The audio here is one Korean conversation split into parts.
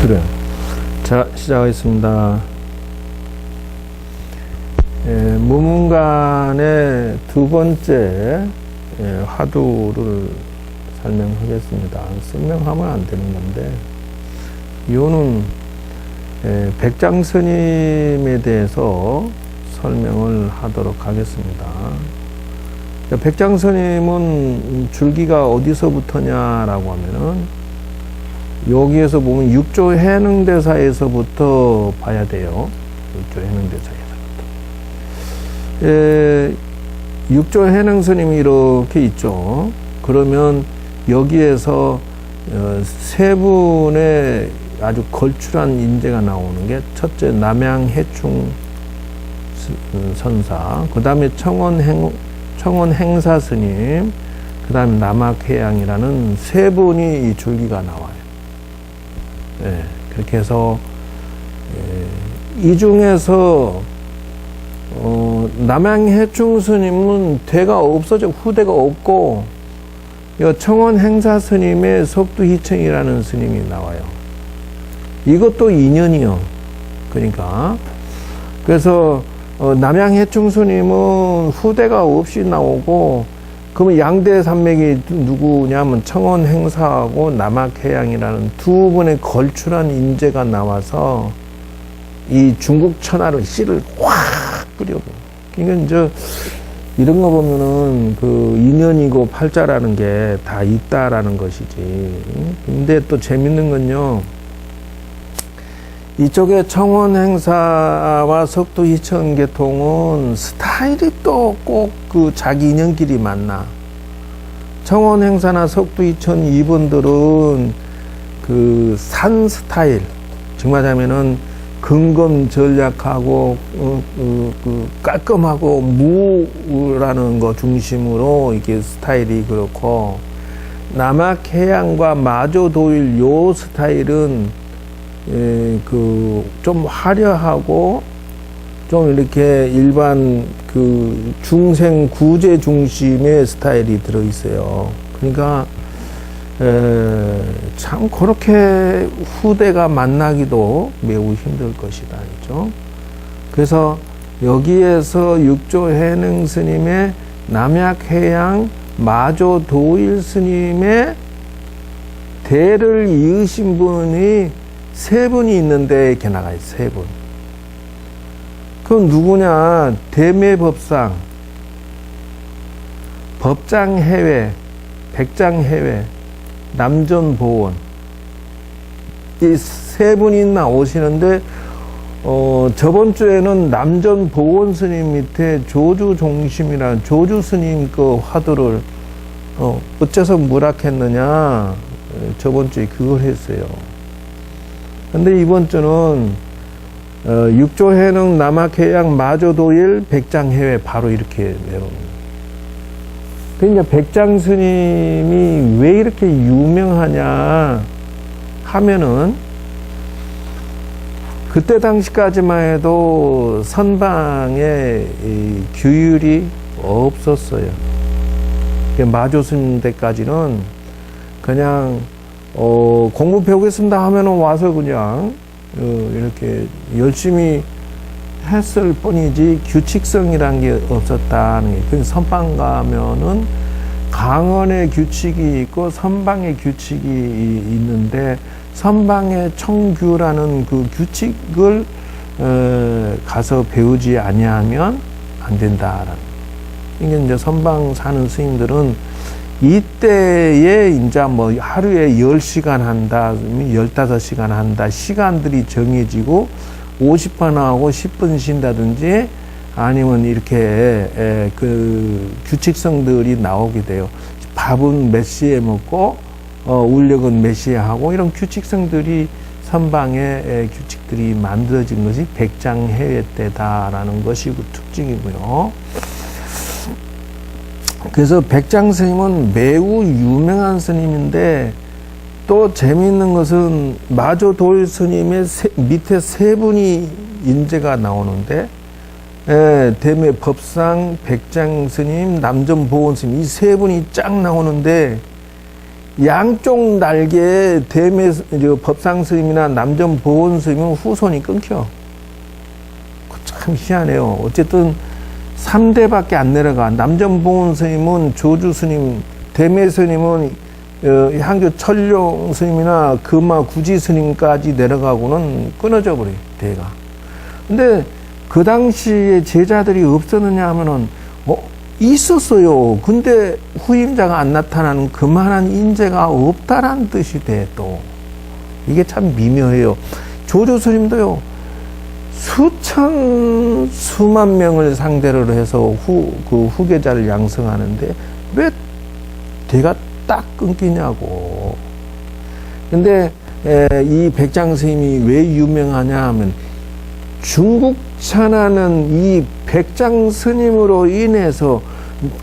그래요. 자, 시작하겠습니다. 무문간의 두 번째 화두를 설명하겠습니다. 설명하면 안 되는 건데, 이거는 백장스님에 대해서 설명을 하도록 하겠습니다. 백장스님은 줄기가 어디서부터냐라고 하면은, 여기에서 보면 육조 해능대사에서부터 봐야 돼요. 육조 해능대사에서부터. 육조 해능스님이 이렇게 있죠. 그러면 여기에서 세 분의 아주 걸출한 인재가 나오는 게, 첫째 남양해충 선사, 그 다음에 청원행사 스님, 그 다음에 남학해양이라는 세 분이 이 줄기가 나와요. 그렇게 해서 이 중에서 남양해충 스님은 대가 없어져, 후대가 없고, 청원행사 스님의 석두희청이라는 스님이 나와요. 이것도 인연이요. 그러니까 그래서 남양해충 스님은 후대가 없이 나오고, 그러면 양대 산맥이 누구냐면 청원행사하고 남학해양이라는 두 분의 걸출한 인재가 나와서 이 중국 천하로 씨를 확 뿌려고. 그러니까 이제 이런 거 보면은 그 인연이고 팔자라는 게 다 있다라는 것이지. 근데 또 재밌는 건요, 이쪽에 청원행사와 석두희천계통은 스타일이 또 꼭 그 자기 인연끼리 만나. 청원행사나 석두희천 이분들은 그 산 스타일, 정말 하면은 근검전략하고 그 깔끔하고 무라는 거 중심으로 이게 스타일이 그렇고, 남학해양과 마조도일 요 스타일은 좀 화려하고 좀 이렇게 일반 그 중생 구제 중심의 스타일이 들어 있어요. 그러니까 참 그렇게 후대가 만나기도 매우 힘들 것이다, 그죠? 그래서 여기에서 육조 해능 스님의 남약해양 마조도일 스님의 대를 이으신 분이 세 분이 있는데 이렇게 나가요. 세 분. 그럼 누구냐? 대매법상, 법장해외, 백장해외, 남전보원. 이 세 분이 나오시는데, 저번 주에는 남전보원 스님 밑에 조주종심이라는 조주 스님 그 화두를, 어째서 무락했느냐? 저번 주에 그걸 했어요. 근데 이번 주는 육조해능 남학해양 마조도일 백장해외 바로 이렇게 내려옵니다. 그러니까 백장스님이 왜 이렇게 유명하냐 하면은, 그때 당시까지만 해도 선방에 규율이 없었어요. 마조스님 때까지는 그냥 공부 배우겠습니다 하면은 와서 그냥 이렇게 열심히 했을 뿐이지 규칙성이란 게 없었다는 게. 그 선방 가면은 강원의 규칙이 있고 선방의 규칙이 있는데, 선방의 청규라는 그 규칙을 가서 배우지 아니하면 안 된다라는. 이게 이제 선방 사는 스님들은 이때에 이제 뭐 하루에 10시간 한다, 15시간 한다, 시간들이 정해지고 50분 하고 10분 쉰다든지, 아니면 이렇게 그 규칙성들이 나오게 돼요. 밥은 몇 시에 먹고 울력은 몇 시에 하고, 이런 규칙성들이 선방의 규칙들이 만들어진 것이 백장해외 때다라는 것이 그 특징이고요. 그래서 백장 스님은 매우 유명한 스님인데, 또 재미있는 것은 마조도일 스님의 밑에 세 분이 인재가 나오는데, 대매 법상, 백장 스님, 남전보원 스님, 이 세 분이 쫙 나오는데, 양쪽 날개에 대매 법상 스님이나 남전 보온 스님은 후손이 끊겨. 참 희한해요. 어쨌든 3대밖에 안 내려가. 남전 보온 스님은 조주 스님, 대매 스님은 향교 철룡 스님이나 금화 구지 스님까지 내려가고는 끊어져 버려요, 대가. 근데 그 당시에 제자들이 없었느냐 하면은 있었어요. 근데 후임자가 안 나타나는 그만한 인재가 없다라는 뜻이 돼, 또. 이게 참 미묘해요. 조주 스님도요, 수만 명을 상대로 해서 후계자를 양성하는데 왜 대가 딱 끊기냐고. 근데 이 백장 스님이 왜 유명하냐 하면 중국 천하는 이 백장 스님으로 인해서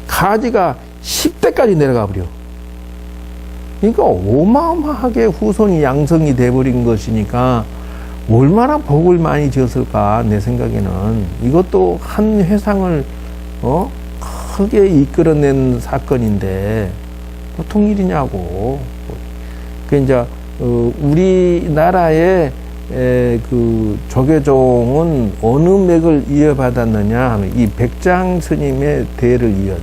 가지가 10대까지 내려가 버려. 그러니까 어마어마하게 후손이 양성이 돼버린 것이니까 얼마나 복을 많이 지었을까, 내 생각에는. 이것도 한 회상을 크게 이끌어낸 사건인데 보통 일이냐고. 그 이제 우리나라의 그 조계종은 어느 맥을 이어받았느냐 하면 이 백장 스님의 대를 이어요.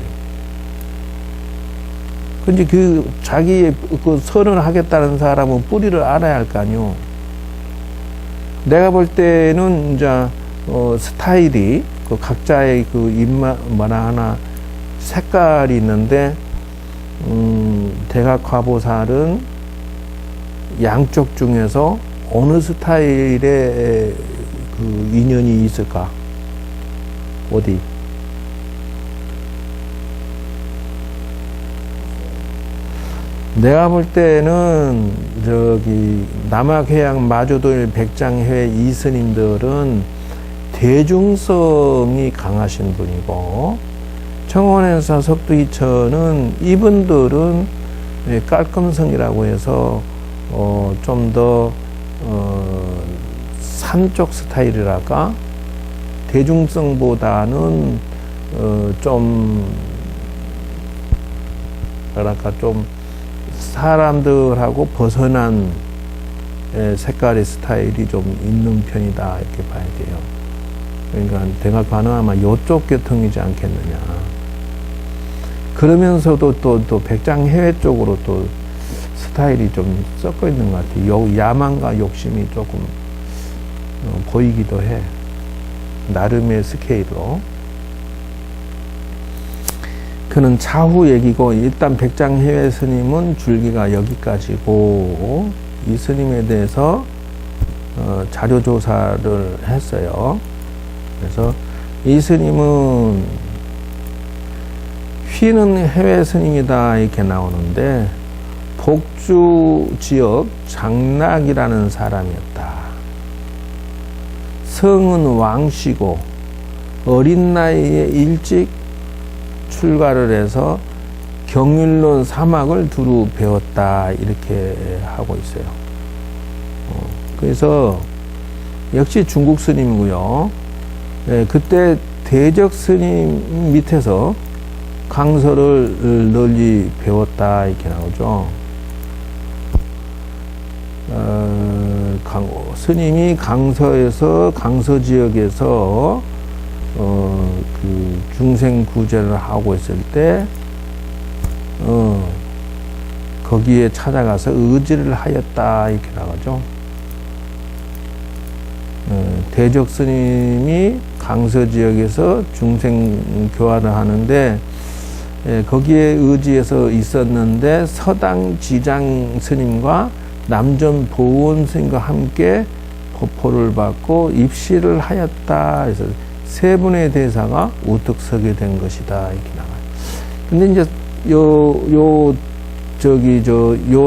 근데 그 자기의 그 선을 하겠다는 사람은 뿌리를 알아야 할 거 아니요. 내가 볼 때는 이제 스타일이 그 각자의 그 입맛 뭐나 하나 색깔이 있는데 대각화보살은 양쪽 중에서 어느 스타일의 그 인연이 있을까? 어디? 내가 볼 때는 저기 남학해양 마조도일 백장회 이스님들은 대중성이 강하신 분이고, 청원에서 석두이천은 이분들은 깔끔성이라고 해서 좀 더 산쪽 스타일이랄까, 대중성보다는 좀 뭐랄까 좀 사람들하고 벗어난 색깔의 스타일이 좀 있는 편이다, 이렇게 봐야 돼요. 그러니까 대각관은 아마 이쪽 계통이지 않겠느냐. 그러면서도 또 백장해외 쪽으로 또 스타일이 좀 섞여 있는 것 같아요. 야망과 욕심이 조금 보이기도 해. 나름의 스케일로. 그는 차후 얘기고, 일단 백장해외 스님은 줄기가 여기까지고, 이 스님에 대해서 자료 조사를 했어요. 그래서 이 스님은 휘는 해외 스님이다, 이렇게 나오는데 복주 지역 장락이라는 사람이었다. 성은 왕씨고 어린 나이에 일찍 출가를 해서 경율론 사막을 두루 배웠다, 이렇게 하고 있어요. 그래서 역시 중국 스님이고요. 그때 대적 스님 밑에서 강서를 널리 배웠다, 이렇게 나오죠. 스님이 강서 지역에서 그 중생 구제를 하고 있을 때 거기에 찾아가서 의지를 하였다, 이렇게 나가죠. 대적 스님이 강서 지역에서 중생 교화를 하는데 거기에 의지해서 있었는데 서당 지장 스님과 남전 보원 스님과 함께 법포를 받고 입시를 하였다. 그래서 세 분의 대사가 우뚝 서게 된 것이다, 이렇게 나와요. 근데 이제 요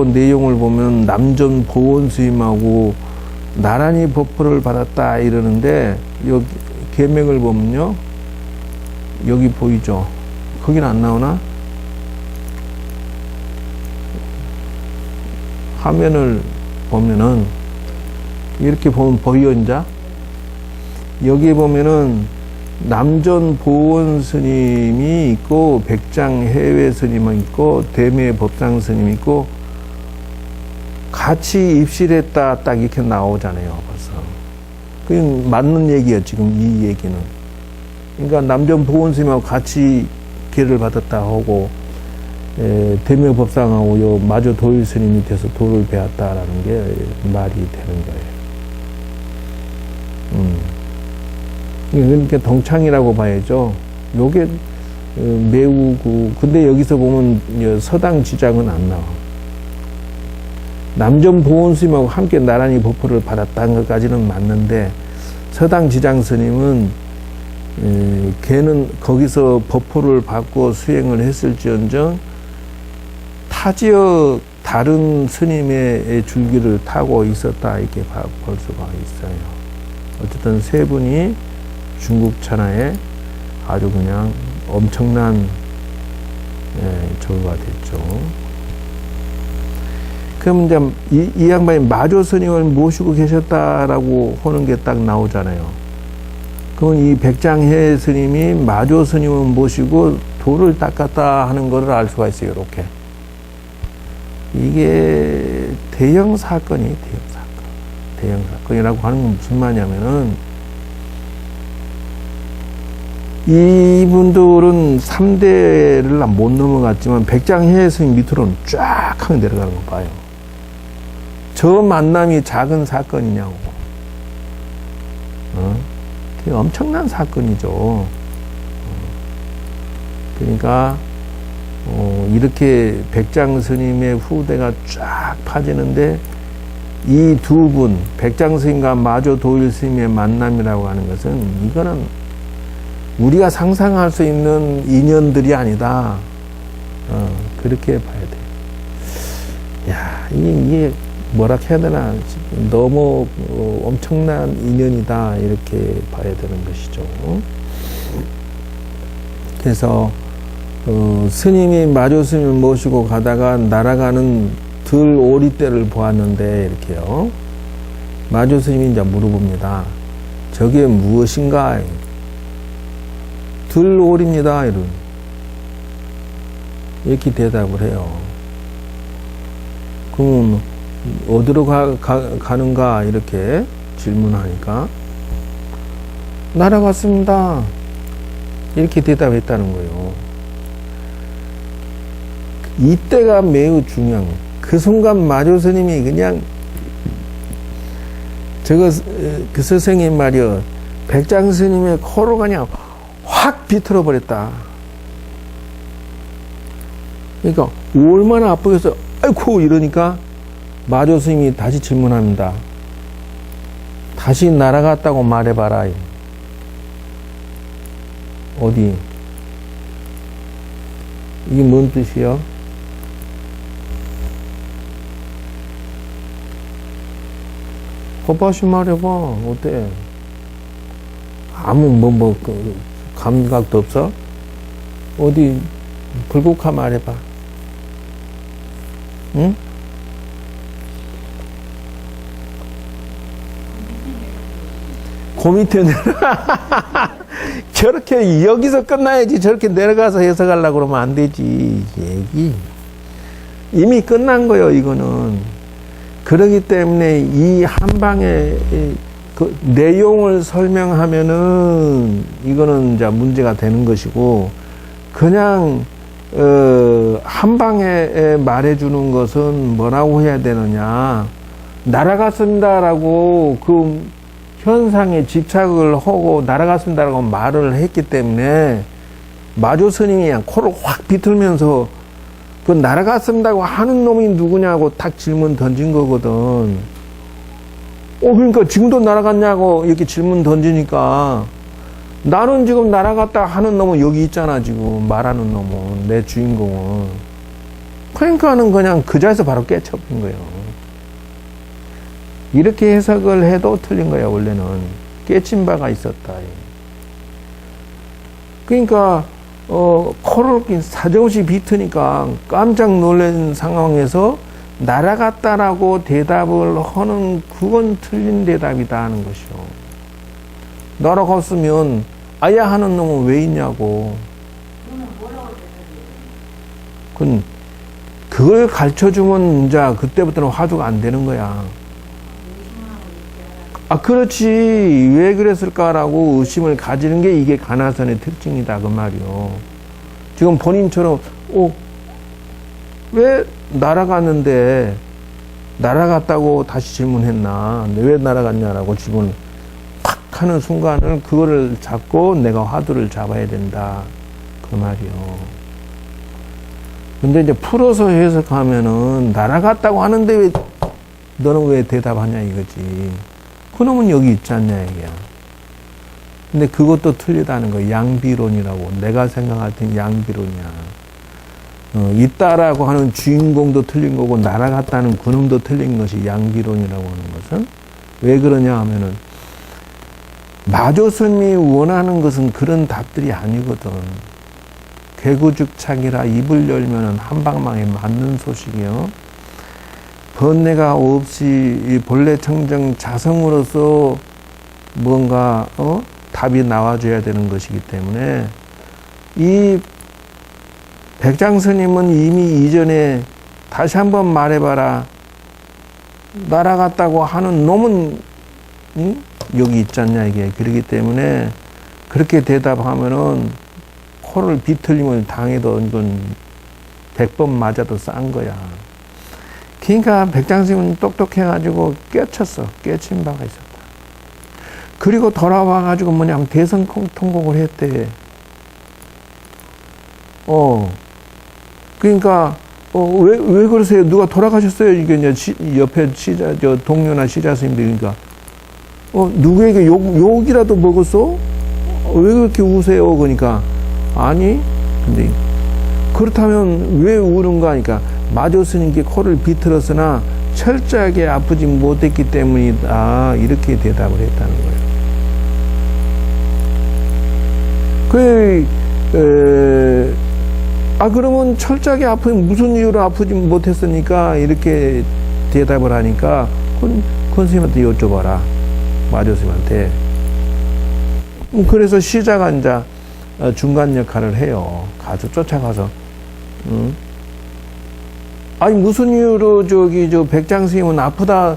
내용을 보면 남전 보원 스님하고 나란히 법포를 받았다 이러는데, 여기 계명을 보면요, 여기 보이죠? 거긴 안 나오나? 화면을 보면은 이렇게 보면 보여. 이제 여기 보면은 남전 보원 스님이 있고 백장 해외 스님이 있고 대매 법상 스님이 있고 같이 입실했다 딱 이렇게 나오잖아요. 벌써. 그게 맞는 얘기예요. 지금 이 얘기는. 그러니까 남전보건스님하고 같이 기회를 받았다 하고 대묘법상하고 요 마조 도일스님 밑에서 도를 배웠다라는 게 말이 되는 거예요. 그러니까 동창이라고 봐야죠. 요게 매우 근데 여기서 보면 서당 지장은 안 나와. 남전보건스님하고 함께 나란히 법포를 받았다는 것까지는 맞는데 서당 지장 스님은 걔는 거기서 법포를 받고 수행을 했을지언정 타지역 다른 스님의 줄기를 타고 있었다 이렇게 볼 수가 있어요. 어쨌든 세 분이 중국 천하에 아주 그냥 엄청난 절가 됐죠. 그럼 이제 이 양반이 마조 스님을 모시고 계셨다라고 하는 게 딱 나오잖아요. 그럼 이 백장해 스님이 마조 스님을 모시고 돌을 닦았다 하는 것을 알 수가 있어요. 이렇게. 이게 대형 사건이에요. 대형 사건이라고 하는 건 무슨 말이냐면은 이분들은 3대를 못 넘어갔지만 백장해 스님 밑으로는 쫙 하게 내려가는 거 봐요. 저 만남이 작은 사건이냐고. 그게 엄청난 사건이죠. 그러니까 이렇게 백장 스님의 후대가 쫙 파지는데 이 두 분, 백장 스님과 마조 도일 스님의 만남이라고 하는 것은 이거는 우리가 상상할 수 있는 인연들이 아니다. 그렇게 봐야 돼요. 야, 이게 뭐라 해야 되나. 너무 엄청난 인연이다. 이렇게 봐야 되는 것이죠. 그래서, 스님이 마조 스님을 모시고 가다가 날아가는 들오리떼를 보았는데, 이렇게요. 마조 스님이 이제 물어봅니다. 저게 무엇인가? 들오리입니다. 이렇게 대답을 해요. 그럼 어디로 가는가? 이렇게 질문하니까 날아갔습니다. 이렇게 대답했다는 거예요. 이때가 매우 중요한 거예요. 그 순간 마조 스님이 그냥 그 스승님 말이요. 백장 스님의 코로 그냥 확 비틀어 버렸다. 그러니까 얼마나 아프겠어. 아이고 이러니까 마조 스님이 다시 질문합니다. 다시 날아갔다고 말해봐라. 어디? 이게 뭔 뜻이요? 거봐시 말해봐. 어때? 아무 감각도 없어? 어디 불국화 말해봐. 응? 그 밑에 저렇게 여기서 끝나야지 저렇게 내려가서 해석하려고 그러면 안 되지. 얘기 이미 끝난 거예요. 이거는. 그렇기 때문에 이 한 방에 그 내용을 설명하면은 이거는 이제 문제가 되는 것이고, 그냥 한 방에 말해주는 것은 뭐라고 해야 되느냐. 날아갔습니다라고 그 현상에 집착을 하고 날아갔습니다라고 말을 했기 때문에 마조 스님이 그냥 코를 확 비틀면서 그 날아갔습니다고 하는 놈이 누구냐고 딱 질문 던진 거거든. 그러니까 지금도 날아갔냐고 이렇게 질문 던지니까 나는 지금 날아갔다 하는 놈은 여기 있잖아. 지금 말하는 놈은 내 주인공은. 그러니까는 그냥 그 자리에서 바로 깨쳐버린 거예요. 이렇게 해석을 해도 틀린 거야. 원래는 깨친 바가 있었다. 그러니까 코를 사정없이 비트니까 깜짝 놀란 상황에서 날아갔다라고 대답을 하는 그건 틀린 대답이다 하는 것이요. 날아갔으면 아야 하는 놈은 왜 있냐고. 그건 그걸 가르쳐주면 이제 그때부터는 화두가 안 되는 거야. 아, 그렇지. 왜 그랬을까라고 의심을 가지는 게 이게 가나선의 특징이다. 그 말이요. 지금 본인처럼, 왜 날아갔는데, 날아갔다고 다시 질문했나? 왜 날아갔냐라고 질문을 탁 하는 순간을 그거를 잡고 내가 화두를 잡아야 된다. 그 말이요. 근데 이제 풀어서 해석하면은 날아갔다고 하는데 왜 너는 왜 대답하냐 이거지. 그놈은 여기 있지 않냐 이게야. 근데 그것도 틀리다는 거야. 양비론이라고. 내가 생각할 땐 양비론이야. 있다라고 하는 주인공도 틀린 거고 날아갔다는 그놈도 틀린 것이 양비론이라고 하는 것은 왜 그러냐 하면은 마조스님이 원하는 것은 그런 답들이 아니거든. 개구죽착이라 입을 열면은 한방망에 맞는 소식이요. 번뇌가 없이 본래 청정 자성으로서 뭔가 답이 나와줘야 되는 것이기 때문에 이 백장스님은 이미 이전에 다시 한번 말해봐라 날아갔다고 하는 놈은 여기 있지 않냐 이게. 그렇기 때문에 그렇게 대답하면은 코를 비틀림을 당해도 이건 100번 맞아도 싼 거야. 그러니까 백장스님은 똑똑해가지고 깨쳤어. 깨친 바가 있었다. 그리고 돌아와가지고 뭐냐면 대성통곡을 했대. 그러니까 왜 그러세요? 누가 돌아가셨어요? 이게 이제 옆에 동료나 시자 스님들이 그러니까 누구에게 욕이라도 먹었어? 왜 그렇게 우세요? 그러니까 아니, 근데 그렇다면 왜 우는가 하니까 마조스님께 코를 비틀었으나 철저하게 아프지 못했기 때문이다. 이렇게 대답을 했다는 거예요. 그러면 철저하게 아프면 무슨 이유로 아프지 못했으니까 이렇게 대답을 하니까 큰 스님한테 여쭤봐라. 마조스님한테. 그래서 시자가 이제 중간 역할을 해요. 가서 쫓아가서, 아니, 무슨 이유로 백장스님은 아프다,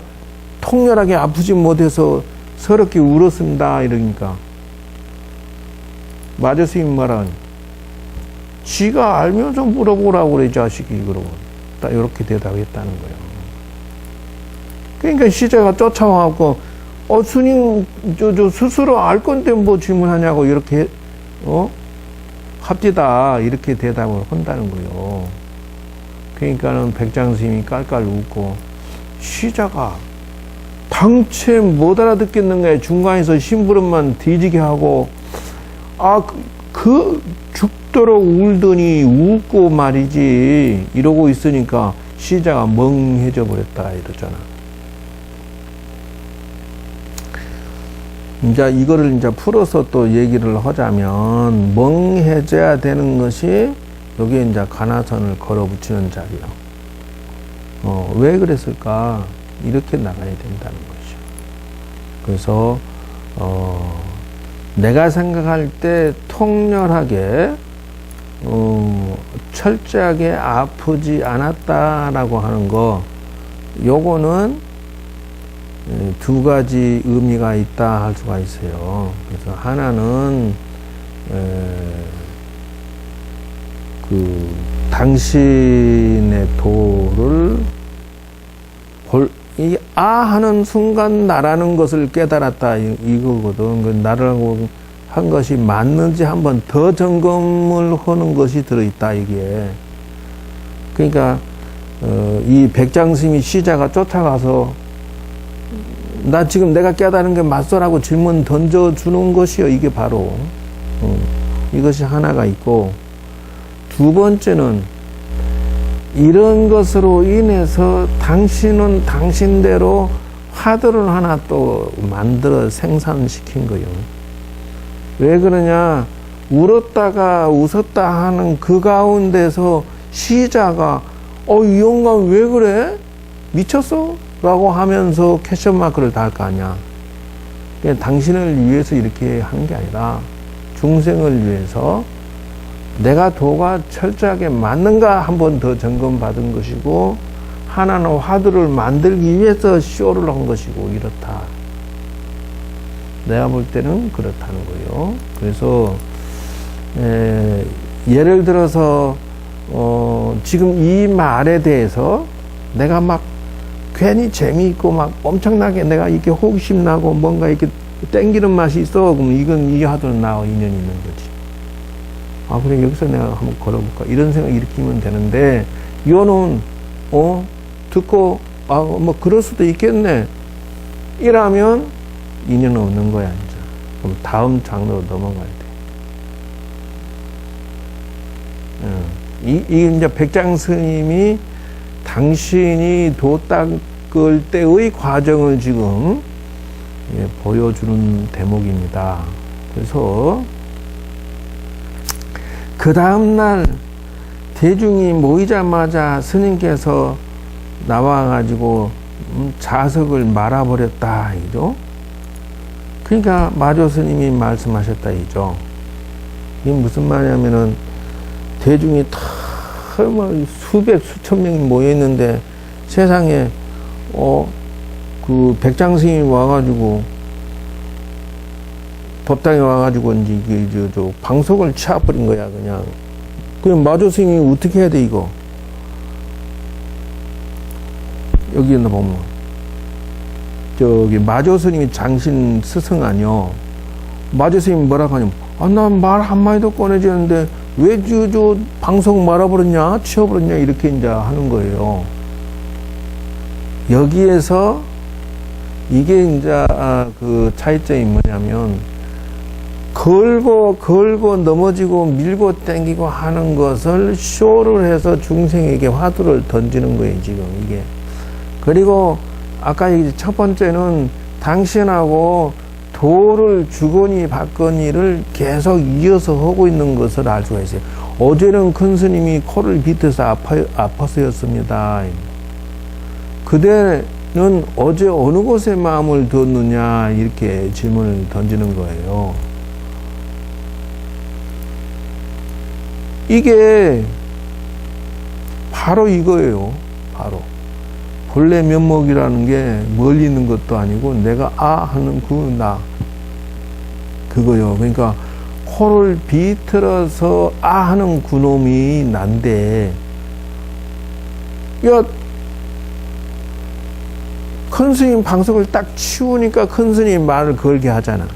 통렬하게 아프지 못해서 서럽게 울었습니다. 이러니까. 마조스님 말은, 지가 알면서 물어보라고 그래, 자식이. 그러고. 딱 이렇게 대답했다는 거예요. 그러니까 시자가 쫓아와갖고, 스님, 스스로 알 건데 뭐 질문하냐고, 이렇게, 합디다. 이렇게 대답을 한다는 거예요. 그러니까는 백장스님이 깔깔 웃고, 시자가 당최 못 알아듣겠는가 중간에서 심부름만 뒤지게 하고, 죽도록 울더니 웃고 말이지. 이러고 있으니까 시자가 멍해져 버렸다. 이러잖아. 이제 이거를 이제 풀어서 또 얘기를 하자면 멍해져야 되는 것이 여기에 이제 가나선을 걸어 붙이는 자리요. 왜 그랬을까? 이렇게 나가야 된다는 것이요. 그래서 내가 생각할 때 통렬하게 철저하게 아프지 않았다라고 하는 거, 요거는 두 가지 의미가 있다 할 수가 있어요. 그래서 하나는 당신의 도를 하는 순간 나라는 것을 깨달았다 이거거든. 나라고 한 것이 맞는지 한번 더 점검을 하는 것이 들어있다 이게. 그러니까 이 백장스님이 시자가 쫓아가서 나 지금 내가 깨달은 게 맞소라고 질문 던져주는 것이요. 이게 바로 이것이 하나가 있고, 두 번째는 이런 것으로 인해서 당신은 당신대로 화두를 하나 또 만들어 생산시킨 거예요. 왜 그러냐? 울었다가 웃었다 하는 그 가운데서 시자가 이 영감 왜 그래? 미쳤어? 라고 하면서 퀘션 마크를 달 거 아니야. 당신을 위해서 이렇게 한 게 아니라 중생을 위해서 내가 도가 철저하게 맞는가 한 번 더 점검받은 것이고, 하나는 화두를 만들기 위해서 쇼를 한 것이고, 이렇다. 내가 볼 때는 그렇다는 거예요. 그래서 예를 들어서 지금 이 말에 대해서 내가 막 괜히 재미있고 막 엄청나게 내가 이렇게 호기심 나고 뭔가 이렇게 땡기는 맛이 있어. 그럼 이건 이 화두는 나와 인연이 있는 거지. 아, 그래, 여기서 내가 한번 걸어볼까. 이런 생각 일으키면 되는데, 이거는, 듣고, 뭐, 그럴 수도 있겠네. 이라면, 인연은 없는 거야, 이제. 그럼 다음 장르로 넘어가야 돼. 이 이제 백장 스님이 당신이 도 닦을 때의 과정을 지금, 보여주는 대목입니다. 그래서, 그 다음날 대중이 모이자마자 스님께서 나와가지고 자석을 말아버렸다 이죠. 그러니까 마조 스님이 말씀하셨다 이죠. 이게 무슨 말이냐면은 대중이 다 수백 수천 명이 모여있는데 세상에 그 백장 스님이 와가지고 법당에 와가지고 이제 저 방석을 치워버린 거야 그냥. 그럼 마조 스님이 어떻게 해야 돼 이거? 여기 있나 보면 저기 마조 스님이 장신 스승 아니요. 마조 스님이 뭐라고 하냐면 난 말 한마디도 꺼내지 않는데 왜 저 방석 말아버렸냐 치워버렸냐 이렇게 이제 하는 거예요. 여기에서 이게 이제 그 차이점이 뭐냐면 걸고 넘어지고 밀고 땡기고 하는 것을 쇼를 해서 중생에게 화두를 던지는 거예요, 지금 이게. 그리고 아까 첫 번째는 당신하고 도를 주거니 받거니를 계속 이어서 하고 있는 것을 알 수가 있어요. 어제는 큰 스님이 코를 비틀어서 아파서였습니다. 그대는 어제 어느 곳에 마음을 두었느냐 이렇게 질문을 던지는 거예요. 이게 바로 이거예요. 바로 본래 면목이라는 게 멀리 있는 것도 아니고 내가 하는 그 나 그거요. 그러니까 코를 비틀어서 하는 그놈이 난데 야 큰 스님 방석을 딱 치우니까 큰 스님 말을 걸게 하잖아.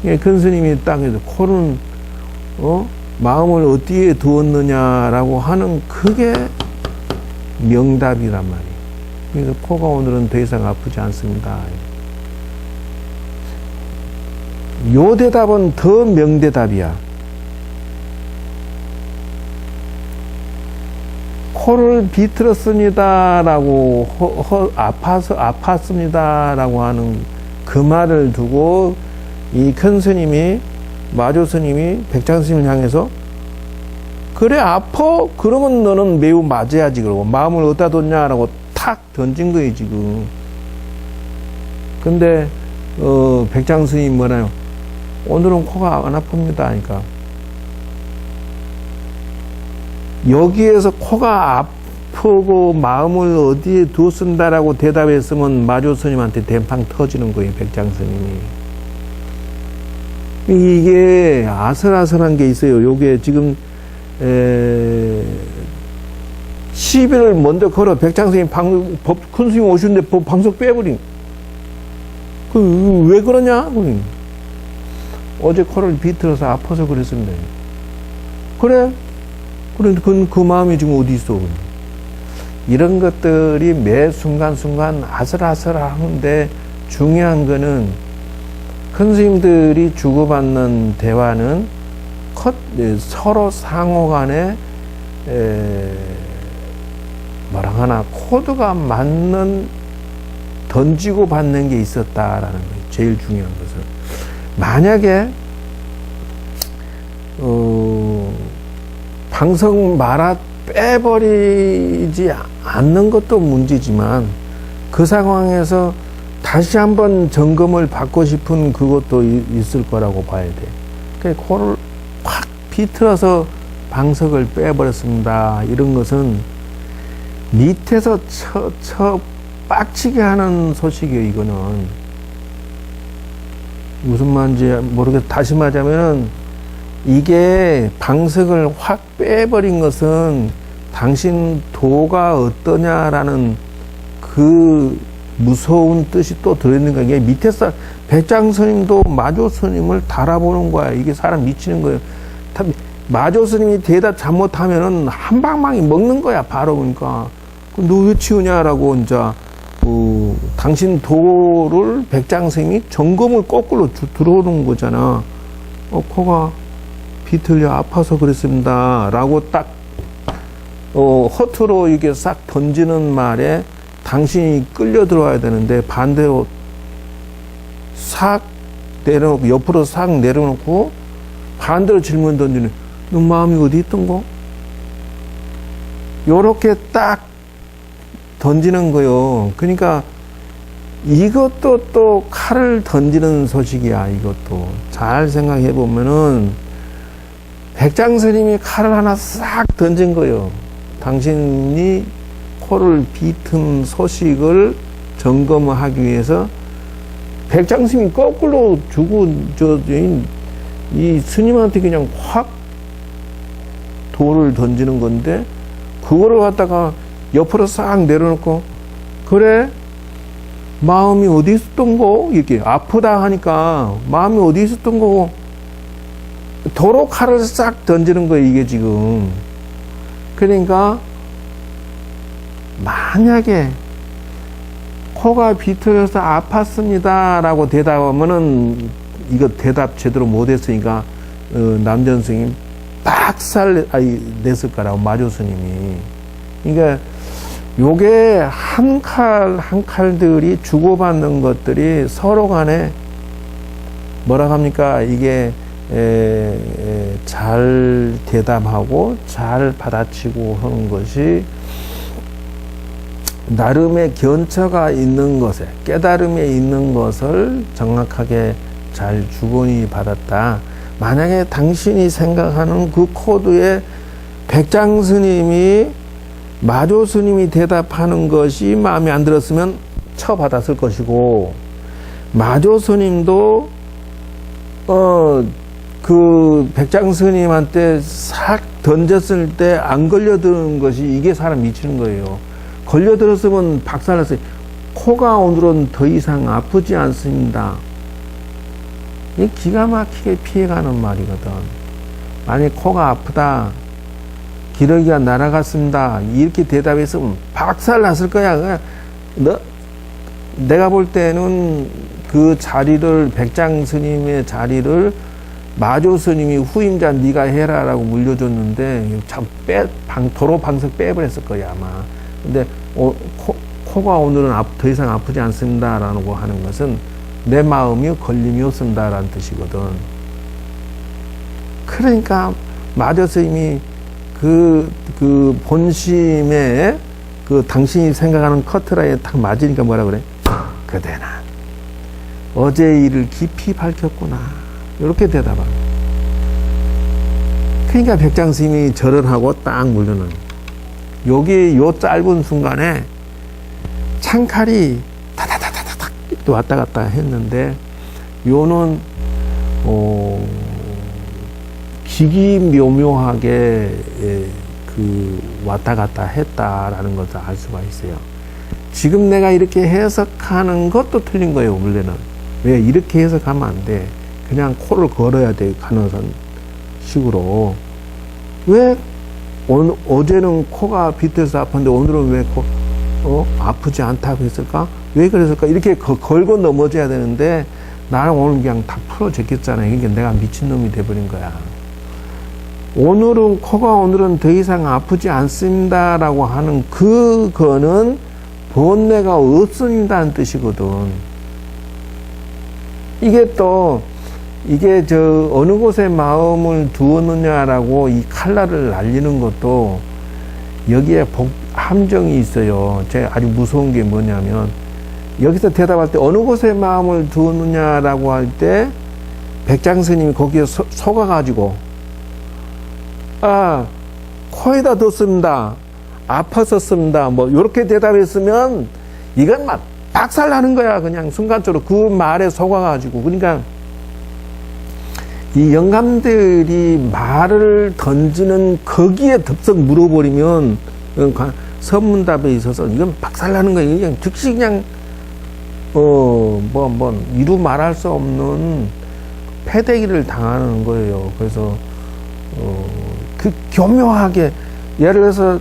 큰 스님이 딱 해서 코는 마음을 어디에 두었느냐라고 하는 그게 명답이란 말이에요. 그래서 코가 오늘은 더 이상 아프지 않습니다. 요 대답은 더 명대답이야. 코를 비틀었습니다라고 아팠습니다라고 하는 그 말을 두고 이 큰 스님이 마조 스님이 백장 스님을 향해서 그래 아파? 그러면 너는 매우 맞아야지. 그러고 마음을 어디다 뒀냐라고 탁 던진 거예요 지금. 근데 백장 스님이 뭐라요? 오늘은 코가 안 아픕니다 하니까 여기에서 코가 아프고 마음을 어디에 두었습니다라고 대답했으면 마조 스님한테 대팡 터지는 거예요 백장 스님이. 이게 아슬아슬한 게 있어요. 요게 지금 시비를 먼저 걸어 백장 스님 큰 스님 오시는데 방석 빼버린. 왜 그러냐? 어제 코를 비틀어서 아파서 그랬습니다. 그래? 그 마음이 지금 어디 있어? 이런 것들이 매 순간순간 아슬아슬하는데 중요한 거는 큰 스님들이 주고받는 대화는 서로 상호 간에 뭐라 하나 코드가 맞는 던지고 받는 게 있었다라는 거예요. 제일 중요한 것은. 만약에 방석 말아 빼버리지 않는 것도 문제지만 그 상황에서 다시 한번 점검을 받고 싶은 그것도 있을 거라고 봐야 돼. 그러니까 코를 확 비틀어서 방석을 빼버렸습니다. 이런 것은 밑에서 빡치게 하는 소식이에요. 이거는 무슨 말인지 모르겠어. 다시 말하자면은 이게 방석을 확 빼버린 것은 당신 도가 어떠냐라는 그 무서운 뜻이 또 들어있는 거야. 이게 밑에서 백장 스님도 마조 스님을 달아보는 거야. 이게 사람 미치는 거예요. 마조 스님이 대답 잘못하면은 한 방망이 먹는 거야. 바로 보니까. 너 왜 치우냐라고 이제 당신 도를 백장 스님이 점검을 거꾸로 들어오는 거잖아. 코가 비틀려 아파서 그랬습니다. 라고 딱 허투루 이게 싹 던지는 말에 당신이 끌려 들어와야 되는데 반대로 싹 내려놓고 옆으로 싹 내려놓고 반대로 질문 던지는 너 마음이 어디 있던고? 요렇게 딱 던지는 거요. 그러니까 이것도 또 칼을 던지는 소식이야. 이것도 잘 생각해 보면은 백장 스님이 칼을 하나 싹 던진 거요. 당신이 코를 비튼 소식을 점검하기 위해서 백장 스님이 거꾸로 주고 이 스님한테 그냥 확 돌을 던지는 건데 그거를 갖다가 옆으로 싹 내려놓고 그래 마음이 어디 있었던 거 이렇게 아프다 하니까 마음이 어디 있었던 거고 도로 칼을 싹 던지는 거예요. 이게 지금 그러니까 만약에 코가 비틀려서 아팠습니다 라고 대답하면은 이거 대답 제대로 못했으니까 남전 스님 박살 냈을 거라고 마조 스님이. 그러니까 요게 한 칼들이 주고받는 것들이 서로 간에 뭐라 합니까? 이게 잘 대담하고 잘 받아치고 하는 것이 나름의 견처가 있는 것에 깨달음에 있는 것을 정확하게 잘 주거니 받았다. 만약에 당신이 생각하는 그 코드에 백장 스님이 마조 스님이 대답하는 것이 마음에 안 들었으면 처받았을 것이고 마조 스님도 그 백장 스님한테 싹 던졌을 때 안 걸려드는 것이 이게 사람 미치는 거예요. 걸려들었으면 박살났어요. 코가 오늘은 더 이상 아프지 않습니다. 이 기가 막히게 피해가는 말이거든. 만약 코가 아프다, 기러기가 날아갔습니다. 이렇게 대답했으면 박살났을 거야. 내가 볼 때는 그 자리를 백장 스님의 자리를 마조 스님이 후임자 네가 해라라고 물려줬는데 참 도로 방석 빼버렸을 거야 아마. 근데 코가 오늘은 더 이상 아프지 않습니다라고 하는 것은 내 마음이 걸림이 없습니다라는 뜻이거든. 그러니까 마조 스님이 그 본심에 그 당신이 생각하는 커트라인에 딱 맞으니까 뭐라 그래? 그대는 어제 일을 깊이 밝혔구나. 이렇게 대답하고. 그러니까 백장 스님이 절을 하고 딱 물려는. 여기 요 짧은 순간에 창칼이 타다다다닥 또 왔다 갔다 했는데 요는 기기묘묘하게 그 왔다 갔다 했다라는 것을 알 수가 있어요. 지금 내가 이렇게 해석하는 것도 틀린 거예요. 원래는 왜 이렇게 해석하면 안 돼? 그냥 코를 걸어야 돼. 가능한 식으로. 왜 어제는 코가 비틀어서 아팠는데 오늘은 왜 아프지 않다고 했을까? 왜 그랬을까? 이렇게 걸고 넘어져야 되는데 나는 오늘 그냥 다 풀어 제꼈잖아요. 그러니까 내가 미친놈이 돼버린 거야. 오늘은 더 이상 아프지 않습니다라고 하는 그거는 본래가 없습니다는 뜻이거든. 이게 어느 곳에 마음을 두었느냐라고 이 칼날을 날리는 것도 여기에 함정이 있어요. 제가 아주 무서운 게 뭐냐면 여기서 대답할 때 어느 곳에 마음을 두었느냐라고 할 때 백장 스님이 거기에 속아가지고 아, 코에다 뒀습니다. 아팠었습니다. 뭐, 요렇게 대답했으면, 이건 막 박살나는 거야. 그냥 순간적으로 그 말에 속아가지고. 그러니까, 이 영감들이 말을 던지는 거기에 덥석 물어버리면, 선문답에 있어서 이건 박살나는 거예요. 그냥 즉시 그냥, 이루 말할 수 없는 패대기를 당하는 거예요. 그래서, 그 교묘하게, 예를 들어서,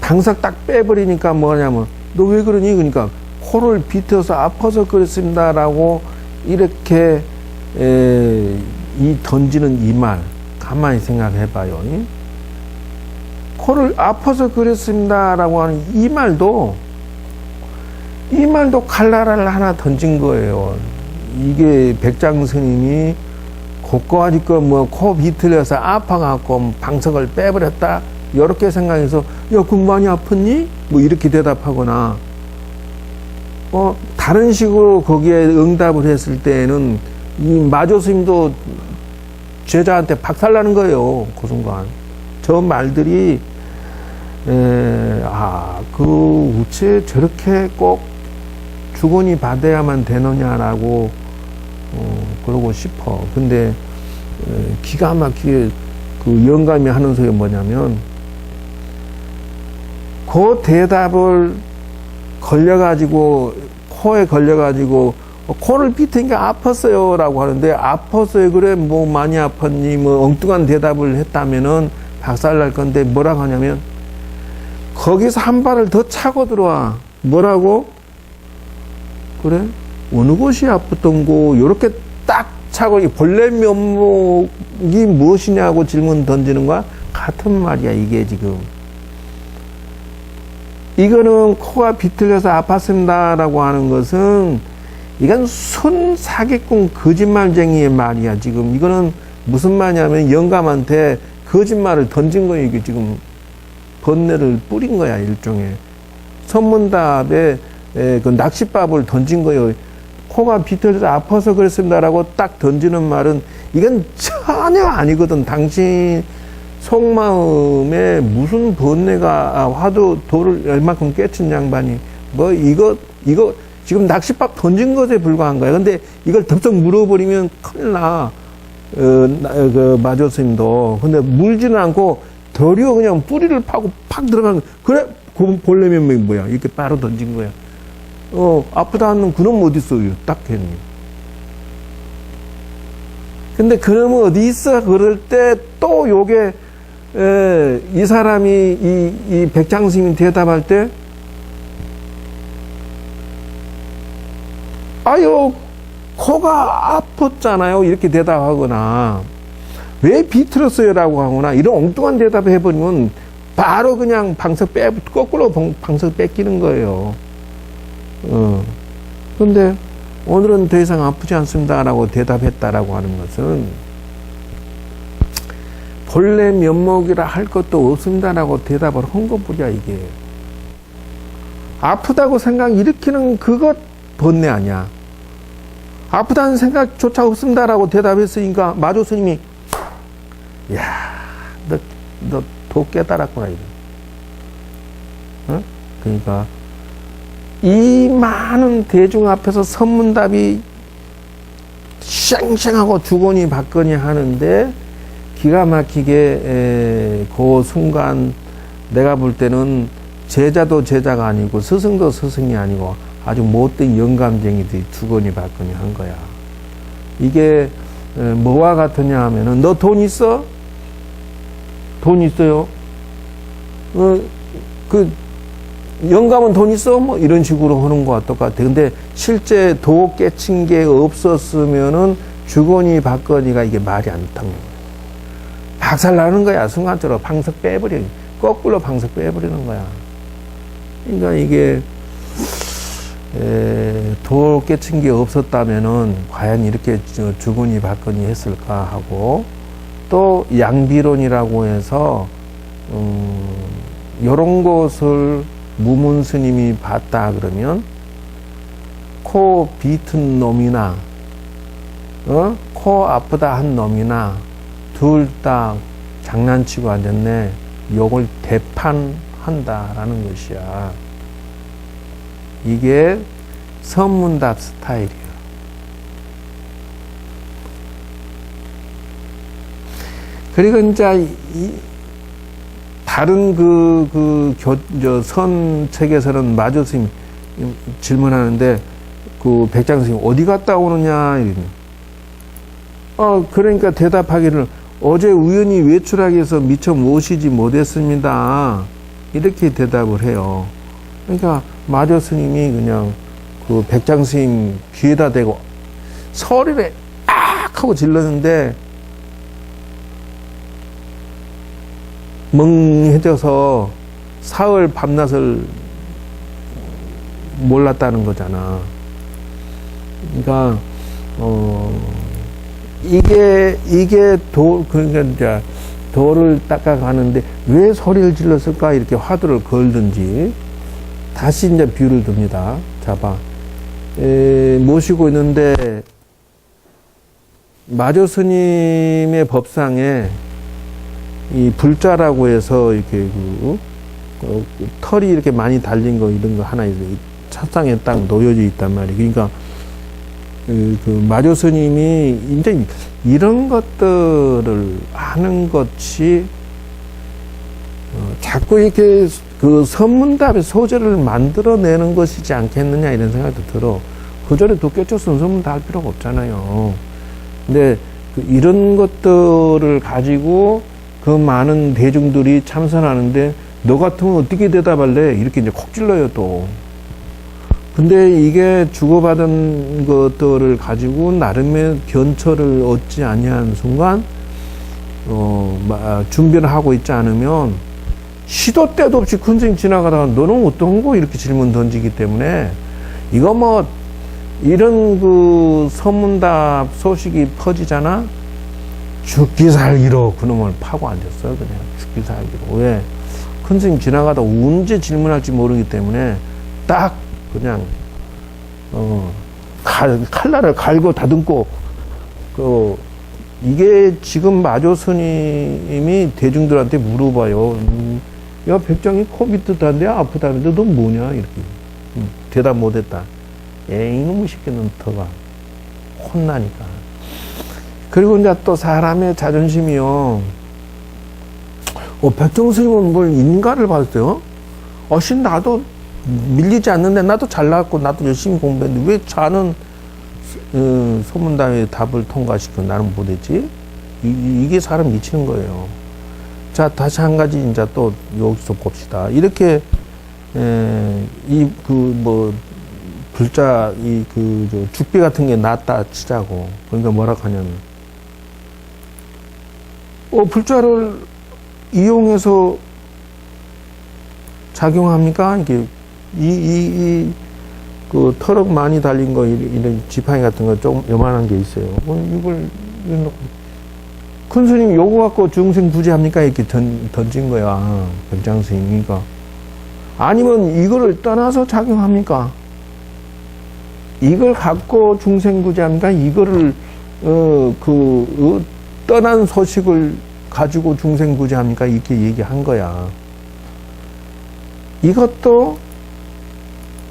방석 딱 빼버리니까 뭐냐면, 너 왜 그러니? 그러니까, 코를 비틀어서 아파서 그랬습니다. 라고, 이렇게, 이 던지는 이 말, 가만히 생각해 봐요. 코를 아파서 그랬습니다. 라고 하는 이 말도 칼날을 하나 던진 거예요. 이게 백장 스님이 고꼬아지껏 코 비틀려서 아파갖고 방석을 빼버렸다. 이렇게 생각해서, 야, 그럼 많이 아팠니? 뭐 이렇게 대답하거나, 다른 식으로 거기에 응답을 했을 때는 이 마조 스님도 제자한테 박살나는 거예요. 그 순간. 저 말들이, 우체 저렇게 꼭 주거니 받아야만 되느냐라고, 그러고 싶어. 근데, 기가 막히게 그 영감이 하는 소리가 뭐냐면, 그 대답을 코에 걸려가지고, 코를 비트니까 아팠어요. 라고 하는데, 아팠어요. 그래, 뭐, 많이 아팠니? 뭐, 엉뚱한 대답을 했다면은 박살날 건데, 뭐라고 하냐면, 거기서 한 발을 더 차고 들어와. 뭐라고? 그래? 어느 곳이 아팠던 요렇게 딱 차고, 이 본래 면목이 무엇이냐고 질문 던지는 거와 같은 말이야, 이게 지금. 이거는 코가 비틀려서 아팠습니다. 라고 하는 것은, 이건 순 사기꾼 거짓말쟁이의 말이야, 지금. 이거는 무슨 말이냐면, 영감한테 거짓말을 던진 거예요, 이게 지금. 번뇌를 뿌린 거야, 일종의. 선문답에 그 낚싯밥을 던진 거예요. 코가 비틀려서 아파서 그랬습니다라고 딱 던지는 말은 이건 전혀 아니거든. 당신 속마음에 무슨 번뇌가 화두 돌을 얼마큼 깨친 양반이 뭐 이거 지금 낚싯밥 던진 것에 불과한 거야. 근데 이걸 덥석 물어버리면 큰일 나. 그 마조 스님도. 근데 물지는 않고 도리어 그냥 뿌리를 파고 팍 들어가는 거야. 그래? 그 본래 면목이 뭐야? 이렇게 바로 던진 거야. 아프다는 그놈 어딨어요? 딱 했니. 근데 그놈은 어디 있어? 그럴 때 또 요게, 이 사람이, 이 백장스님이 대답할 때, 아유, 코가 아팠잖아요. 이렇게 대답하거나, 왜 비틀었어요? 라고 하거나, 이런 엉뚱한 대답을 해버리면, 바로 그냥 거꾸로 방석 뺏기는 거예요. 근데 오늘은 더 이상 아프지 않습니다. 라고 대답했다라고 하는 것은 본래 면목이라 할 것도 없습니다. 라고 대답을 한 것뿐이야, 이게. 아프다고 생각 일으키는 그것 번뇌 아니야. 아프다는 생각조차 없습니다. 라고 대답했으니까 마조 스님이, 야, 너 도 깨달았구나, 이거. 그러니까, 이 많은 대중 앞에서 선문답이 쌩쌩하고 주거니 받거니 하는데 기가 막히게 그 순간 내가 볼 때는 제자도 제자가 아니고 스승도 스승이 아니고 아주 못된 영감쟁이들이 주거니 받거니 한 거야. 이게 뭐와 같으냐 하면은 너 돈 있어? 돈 있어요? 영감은 돈 있어? 뭐 이런 식으로 하는 거와 똑같아. 근데 실제 도 깨친 게 없었으면은 주거니 받거니가 이게 말이 안 통해. 박살 나는 거야. 순간적으로 방석 빼버려. 거꾸로 방석 빼버리는 거야. 그러니까 이게 도 깨친 게 없었다면은 과연 이렇게 주거니 받거니 했을까 하고, 또 양비론이라고 해서 요런 것을 무문 스님이 봤다 그러면 코 비튼 놈이나 코 아프다 한 놈이나 둘 다 장난치고 앉았네. 요걸 대판한다라는 것이야. 이게 선문답 스타일이에요. 그리고 이제 다른 선 책에서는 마조 스님 질문하는데 그 백장 스님 어디 갔다 오느냐 이러니 그러니까 대답하기를 어제 우연히 외출하기 위해서 미처 모시지 못했습니다. 이렇게 대답을 해요. 그러니까 마조 스님이 그냥 그 백장 스님 귀에다 대고 소리를 악 하고 질렀는데 멍해져서 사흘 밤낮을 몰랐다는 거잖아. 그러니까 이게 그러니까 이제 돌을 닦아가는데 왜 소리를 질렀을까 이렇게 화두를 걸든지 다시 이제 비유를 듭니다. 자봐. 모시고 있는데 마조 스님의 법상에 이 불자라고 해서 이렇게 털이 이렇게 많이 달린 거 이런 거 하나 차상에 딱 놓여져 있단 말이에요. 그러니까 그 마조 스님이 이제 이런 것들을 하는 것이 자꾸 이렇게 그 선문답의 소재를 만들어내는 것이지 않겠느냐 이런 생각도 들어. 그 전에 도쿄초선 선문답 할 필요가 없잖아요. 근데 이런 것들을 가지고 그 많은 대중들이 참선하는데 너 같으면 어떻게 대답할래? 이렇게 이제 콕 찔러요 또. 근데 이게 주고받은 것들을 가지고 나름의 견처를 얻지 아니한 순간 준비를 하고 있지 않으면 시도 때도 없이 큰 스님 지나가다가 너는 어떤 거 이렇게 질문 던지기 때문에 이거 뭐 이런 그 선문답 소식이 퍼지잖아. 죽기 살기로 그놈을 파고 앉았어. 그냥 죽기 살기로. 왜? 큰 스님 지나가다 언제 질문할지 모르기 때문에 딱 그냥 칼날을 갈고 다듬고 이게 지금 마조 스님이 대중들한테 물어봐요. 야 백장이 코 밑듯한데 아프다는데 너 뭐냐 이렇게 대답 못했다. 이놈의 새끼는 더가 혼나니까. 그리고 이제 또 사람의 자존심이요. 백정 스님은 뭘 인가를 받았어요? 나도 밀리지 않는데 나도 잘 나왔고 나도 열심히 공부했는데 왜 자는 소문답의 답을 통과시키고 나는 못했지? 이게 사람 미치는 거예요. 자, 다시 한 가지 이제 또 여기서 봅시다. 이렇게 불자 죽비 같은 게 낫다 치자고. 그러니까 뭐라 하냐면 불자를 이용해서 작용합니까? 이게 그 털럭 많이 달린 거 이런 지팡이 같은 거 좀 요만한 게 있어요. 이걸 큰 스님 요거 갖고 중생 구제합니까? 이렇게 던진 거야. 백장 스님이니까. 아니면 이거를 떠나서 작용합니까? 이걸 갖고 중생 구제합니까? 이거를 떠난 소식을 가지고 중생 구제합니까? 이렇게 얘기한 거야. 이것도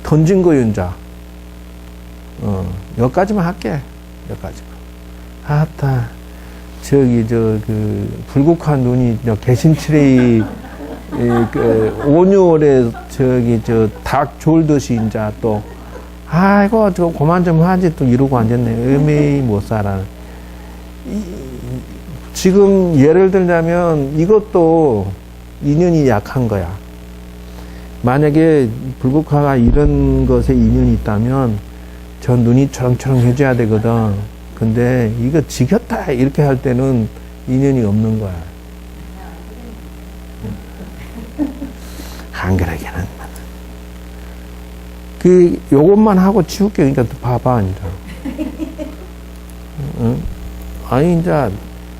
던진 거요, 이제. 여기까지만 할게. 여기까지만. 아따, 불국화 눈이, 개신칠의, 온유월에, 닭 졸듯이, 이제 또, 아이고, 그만 좀 하지, 또 이러고 앉았네. 음이 못 살아. 지금 예를 들자면, 이것도 인연이 약한 거야. 만약에 불국화가 이런 것에 인연이 있다면 저 눈이 초롱초롱 해줘야 되거든. 근데 이거 지겹다 이렇게 할 때는 인연이 없는 거야. 안 그러게는. 요것만 하고 치울게. 그러니까 봐봐, 이제. 응? 아니, 이제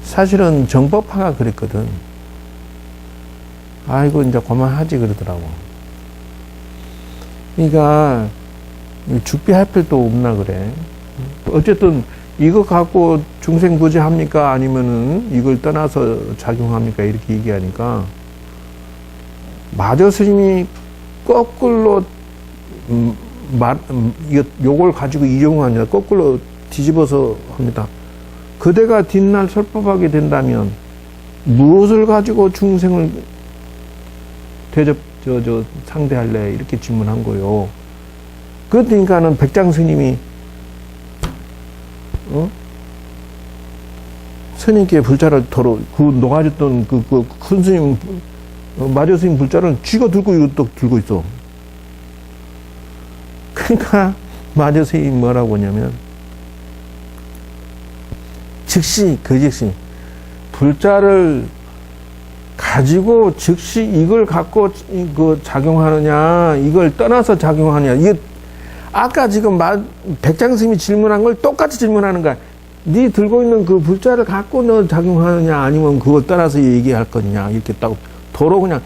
사실은 정법화가 그랬거든. 아이고, 이제 그만하지 그러더라고. 그러니까 죽비할 필요도 없나 그래. 어쨌든 이거 갖고 중생부재합니까? 아니면은 이걸 떠나서 작용합니까? 이렇게 얘기하니까 마저 스님이 거꾸로 요걸 가지고 이용이 아니라 거꾸로 뒤집어서 합니다. 그대가 뒷날 설법하게 된다면 무엇을 가지고 중생을 상대할래? 이렇게 질문한 거요. 그러니까는 백장 스님이 스님께 불자를 녹아졌던 큰 스님, 마저 스님 불자를 쥐가 들고 이것도 들고 있어. 그러니까 마저 스님이 뭐라고 하냐면 즉시 불자를 가지고 즉시 이걸 갖고 작용하느냐, 이걸 떠나서 작용하느냐. 이게 아까 지금 백장 스님이 질문한 걸 똑같이 질문하는 거야. 네 들고 있는 그 불자를 갖고 너 작용하느냐, 아니면 그걸 떠나서 얘기할 거냐, 이렇게 딱 도로 그냥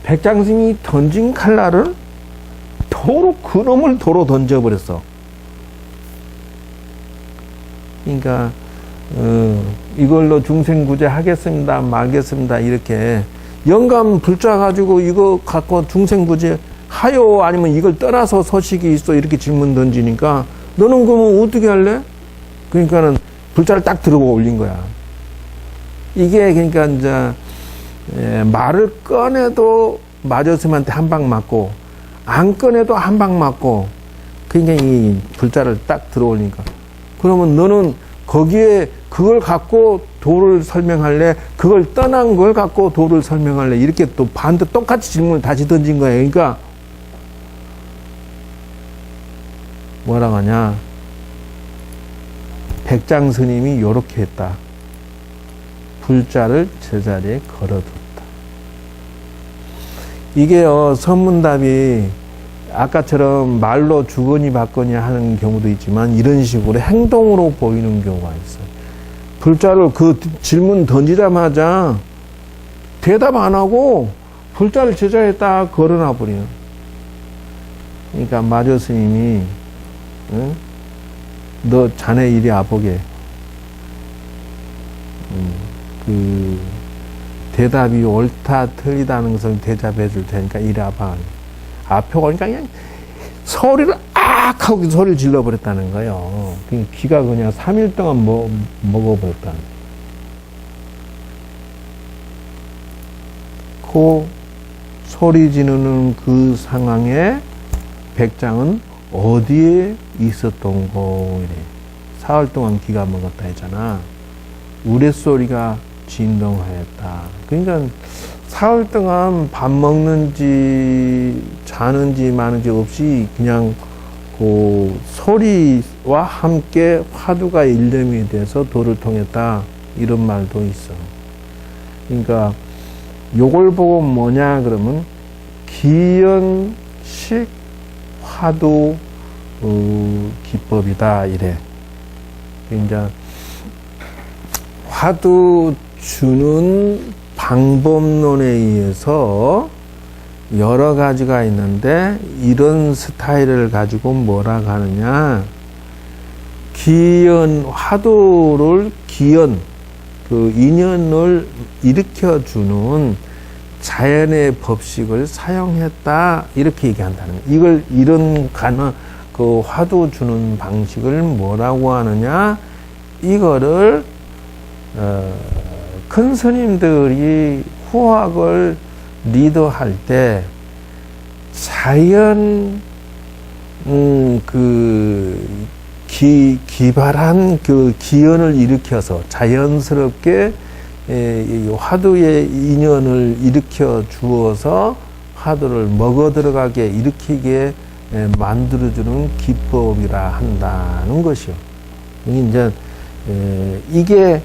백장 스님이 던진 칼날을 그놈을 도로 던져버렸어. 그러니까 이걸로 중생구제 하겠습니다, 말겠습니다, 이렇게 영감 불자 가지고 이거 갖고 중생구제 하요, 아니면 이걸 떠나서 소식이 있어, 이렇게 질문 던지니까 너는 그러면 어떻게 할래? 그러니까는 불자를 딱 들고 올린 거야. 이게 그러니까 이제 말을 꺼내도 마저스님한테 한 방 맞고 안 꺼내도 한 방 맞고, 그러니까 이 불자를 딱 들어 올리니까 그러면 너는 거기에 그걸 갖고 도를 설명할래? 그걸 떠난 걸 갖고 도를 설명할래? 이렇게 또 반대 똑같이 질문을 다시 던진 거예요. 그러니까 뭐라고 하냐? 백장 스님이 요렇게 했다. 불자를 제자리에 걸어뒀다. 이게요, 선문답이 아까처럼 말로 주거니 받거니 하는 경우도 있지만 이런 식으로 행동으로 보이는 경우가 있어요. 불자를 그 질문 던지자마자 대답 안 하고 불자를 제자리에 딱 걸어놔 버려요. 그러니까 마저 스님이 너 자네 이리 와보게. 그 대답이 옳다 틀리다는 것을 대답해 줄 테니까 이리 와봐. 앞에 오니까 그냥 소리를 악 하고 소리를 질러버렸다는 거예요. 귀가 그냥 3일 동안 먹어버렸다는 거예요. 그 소리 지르는 그 상황에 백장은 어디에 있었던고 이래. 사흘 동안 귀가 먹었다 했잖아. 우레소리가 진동하였다. 그러니까 사흘 동안 밥 먹는지 자는지 마는지 없이 그냥 그 소리와 함께 화두가 일념이 돼서 도를 통했다, 이런 말도 있어. 그러니까 요걸 보고 뭐냐 그러면 기연식 화두 기법이다 이래. 그러니까 화두 주는 방법론에 의해서 여러 가지가 있는데 이런 스타일을 가지고 뭐라고 하느냐, 화두를 그 인연을 일으켜주는 자연의 법식을 사용했다, 이렇게 얘기한다는 거예요. 이런 그 화두 주는 방식을 뭐라고 하느냐, 이거를 큰 스님들이 후학을 리더할 때 자연 기발한 그 기연을 일으켜서 자연스럽게 화두의 인연을 일으켜 주어서 화두를 먹어 들어가게 일으키게 만들어주는 기법이라 한다는 것이요. 이게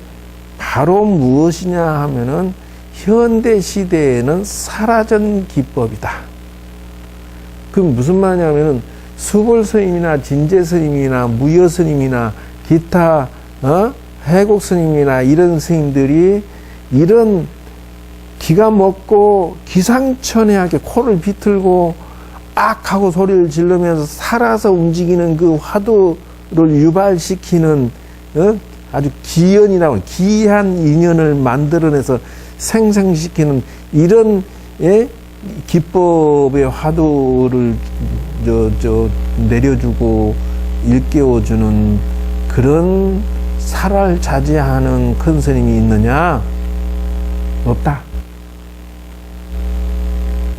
바로 무엇이냐 하면은 현대 시대에는 사라진 기법이다. 그럼 무슨 말이냐면은 수볼 스님이나 진제 스님이나 무여 스님이나 기타 해곡 스님이나 이런 스님들이 이런 기가 먹고 기상천외하게 코를 비틀고 악 하고 소리를 지르면서 살아서 움직이는 그 화두를 유발시키는 아주 기연이라고 기한 인연을 만들어내서 생성시키는 이런 예? 기법의 화두를 내려주고 일깨워주는 그런 살을 자제하는 큰 스님이 있느냐? 없다.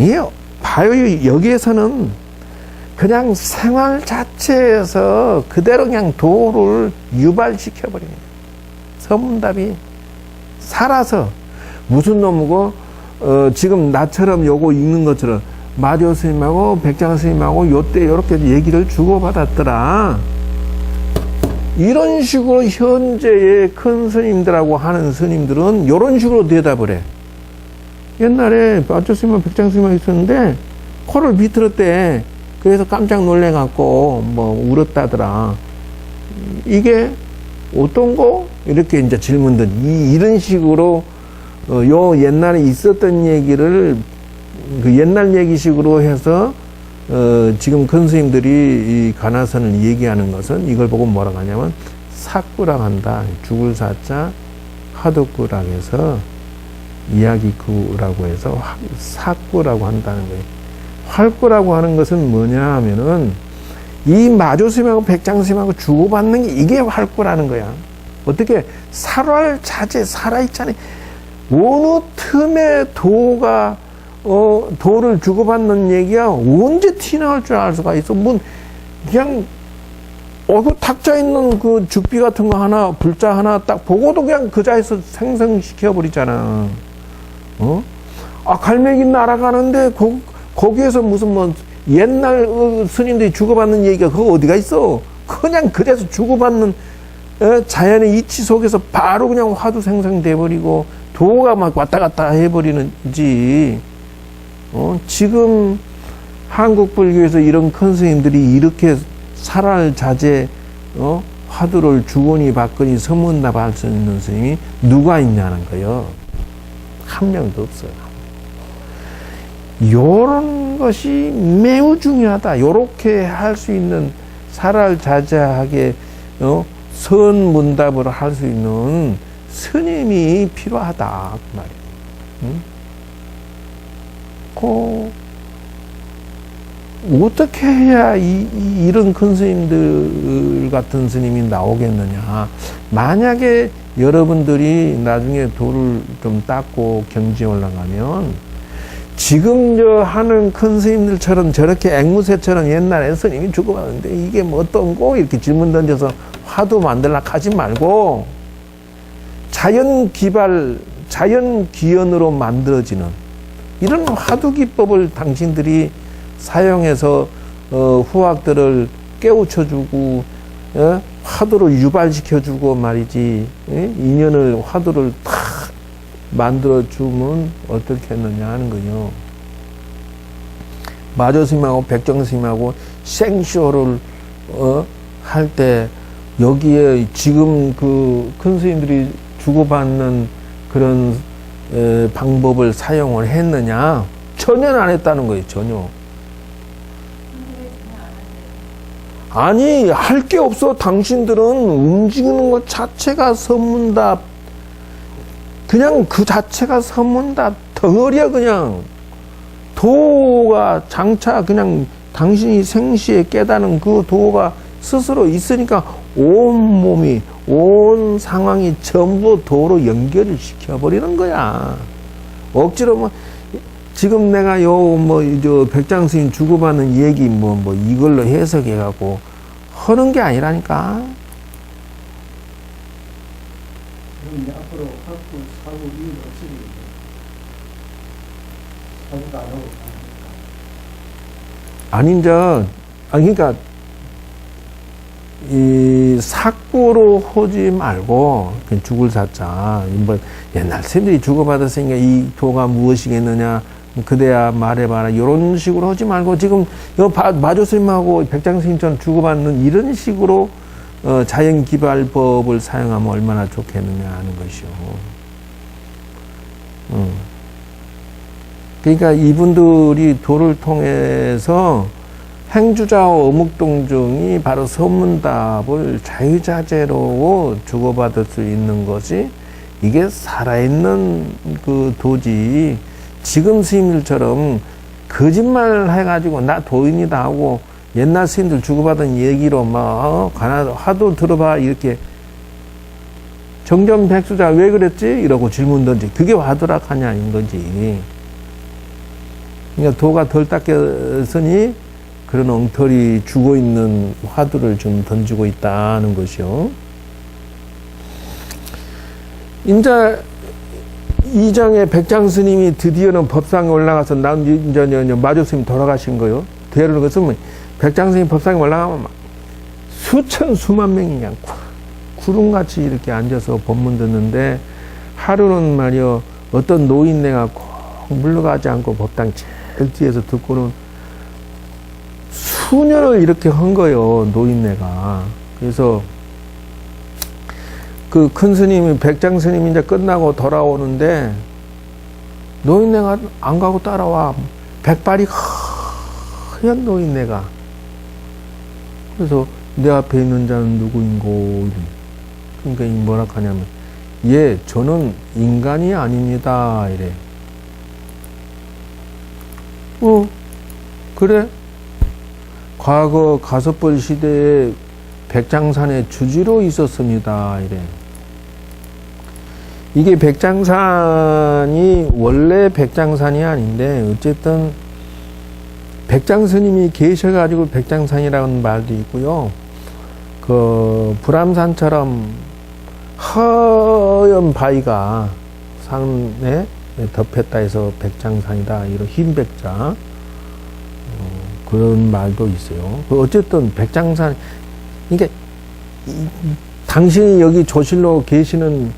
예, 봐요. 여기에서는 그냥 생활 자체에서 그대로 그냥 도를 유발시켜버립니다. 서문답이 살아서 무슨 놈이고 지금 나처럼 요거 읽는 것처럼 마조 스님하고 백장 스님하고 요때 요렇게 얘기를 주고받았더라. 이런 식으로 현재의 큰 스님들하고 하는 스님들은 이런 식으로 대답을 해. 옛날에 마조 스님하고 백장 스님하고 있었는데 코를 비틀었대. 그래서 깜짝 놀래갖고 뭐 울었다더라. 이게 어떤 거? 이렇게 이제 질문들 이런 식으로 요 옛날에 있었던 얘기를 그 옛날 얘기식으로 해서 지금 큰 스님들이 이 가나선을 얘기하는 것은 이걸 보고 뭐라고 하냐면 사꾸라고 한다. 죽을 사자 화두꾸라고 해서 이야기구라고 해서 사꾸라고 한다는 거예요. 활꾸라고 하는 것은 뭐냐 하면은 이 마조스님하고 백장스님하고 주고받는 게 이게 활꾸라는 거야. 어떻게 살활 자제 살아있잖아요. 어느 틈에 도가 도를 주고받는 얘기야 언제 티나올 줄 알 수가 있어. 뭐 그냥 그 탁자 있는 그 죽비 같은 거 하나 불자 하나 딱 보고도 그냥 그 자리에서 생성시켜 버리잖아. 갈매기 날아가는데 거기에서 무슨 뭐 옛날 스님들이 주고받는 얘기가 그거 어디가 있어. 그냥 그래서 주고받는 자연의 이치 속에서 바로 그냥 화두 생성돼 버리고 도가 막 왔다 갔다 해버리는지. 지금 한국 불교에서 이런 큰 스님들이 이렇게 살활 자제 화두를 주거니 받거니 서문답할 수 있는 스님이 누가 있냐는 거예요. 한 명도 없어요. 요런 것이 매우 중요하다. 요렇게 할 수 있는 살활 자제하게 선문답을 할 수 있는 스님이 필요하다 그 말이에요. 어떻게 해야 이런 큰 스님들 같은 스님이 나오겠느냐. 만약에 여러분들이 나중에 도를 좀 닦고 경지에 올라가면 지금 하는 큰 스님들처럼 저렇게 앵무새처럼 옛날에 스님이 주고받는데 이게 뭐 어떤 거 이렇게 질문 던져서 화두 만들라 하지 말고 자연 기발, 자연 기연으로 만들어지는 이런 화두 기법을 당신들이 사용해서 후학들을 깨우쳐주고 화두를 유발시켜주고 말이지. 인연을 화두를 탁 만들어주면 어떻겠느냐 하는 거요. 마조스님하고 백정스님하고 생쇼를 할 때 여기에 지금 그 큰 스님들이 주고받는 그런 방법을 사용을 했느냐? 전혀 안 했다는 거예요. 전혀. 아니, 할 게 없어. 당신들은 움직이는 것 자체가 선문답. 그냥 그 자체가 선문답. 덩어리야 그냥. 도가 장차 그냥 당신이 생시에 깨닫는 그 도가 스스로 있으니까 온 몸이 온 상황이 전부 도로 연결을 시켜버리는 거야. 억지로 뭐 지금 내가 백장 스님 주고받는 얘기 이걸로 해석해갖고 하는 게 아니라니까. 그럼 이제 앞으로 학부 사고 이유는 없으니까 사고도 안 하고 아니 그러니까 이 사고로 하지 말고 그냥 죽을 사자. 뭐 옛날 스님들이 주고받았으니까 이 도가 무엇이겠느냐 그대야 말해봐라 이런 식으로 하지 말고 지금 마조 스님하고 백장 스님처럼 주고받는 이런 식으로 자연기발법을 사용하면 얼마나 좋겠느냐 하는 것이요. 그러니까 이분들이 도를 통해서 행주자와 어묵동정이 바로 소문답을 자유자재로 주고받을 수 있는 것이 이게 살아있는 그 도지. 지금 스님들처럼 거짓말 해가지고 나 도인이다 하고 옛날 스님들 주고받은 얘기로 막 하도 들어봐 이렇게 정전백수자 왜 그랬지? 이러고 질문 던지. 그게 화두락하냐 인 거지. 그러니까 도가 덜 닦였으니 그런 엉터리 죽어 있는 화두를 좀 던지고 있다는 것이요. 인자 이장의 백장 스님이 드디어는 법상에 올라가서 이제 마조 스님 돌아가신 거요. 대를 그으면 백장 스님 법상에 올라가면 막 수천 수만 명이 그냥 구름같이 이렇게 앉아서 법문 듣는데 하루는 말이요 어떤 노인네가 꼭 물러가지 않고 법당 제일 뒤에서 듣고는 수년을 이렇게 한 거예요, 노인네가. 그래서 그 큰 스님이, 백장 스님이 이제 끝나고 돌아오는데 노인네가 안 가고 따라와. 백발이 하얀 노인네가. 그래서 내 앞에 있는 자는 누구인고. 그러니까 뭐라 하냐면, 예, 저는 인간이 아닙니다. 이래. 그래? 과거 가섭벌 시대에 백장산에 주지로 있었습니다. 이래. 이게 백장산이 원래 백장산이 아닌데 어쨌든 백장 스님이 계셔가지고 백장산이라는 말도 있고요. 그 불암산처럼 허연 바위가 산에 덮였다 해서 백장산이다. 이런 흰 백장. 그런 말도 있어요. 어쨌든 백장산, 이게 당신이 여기 조실로 계시는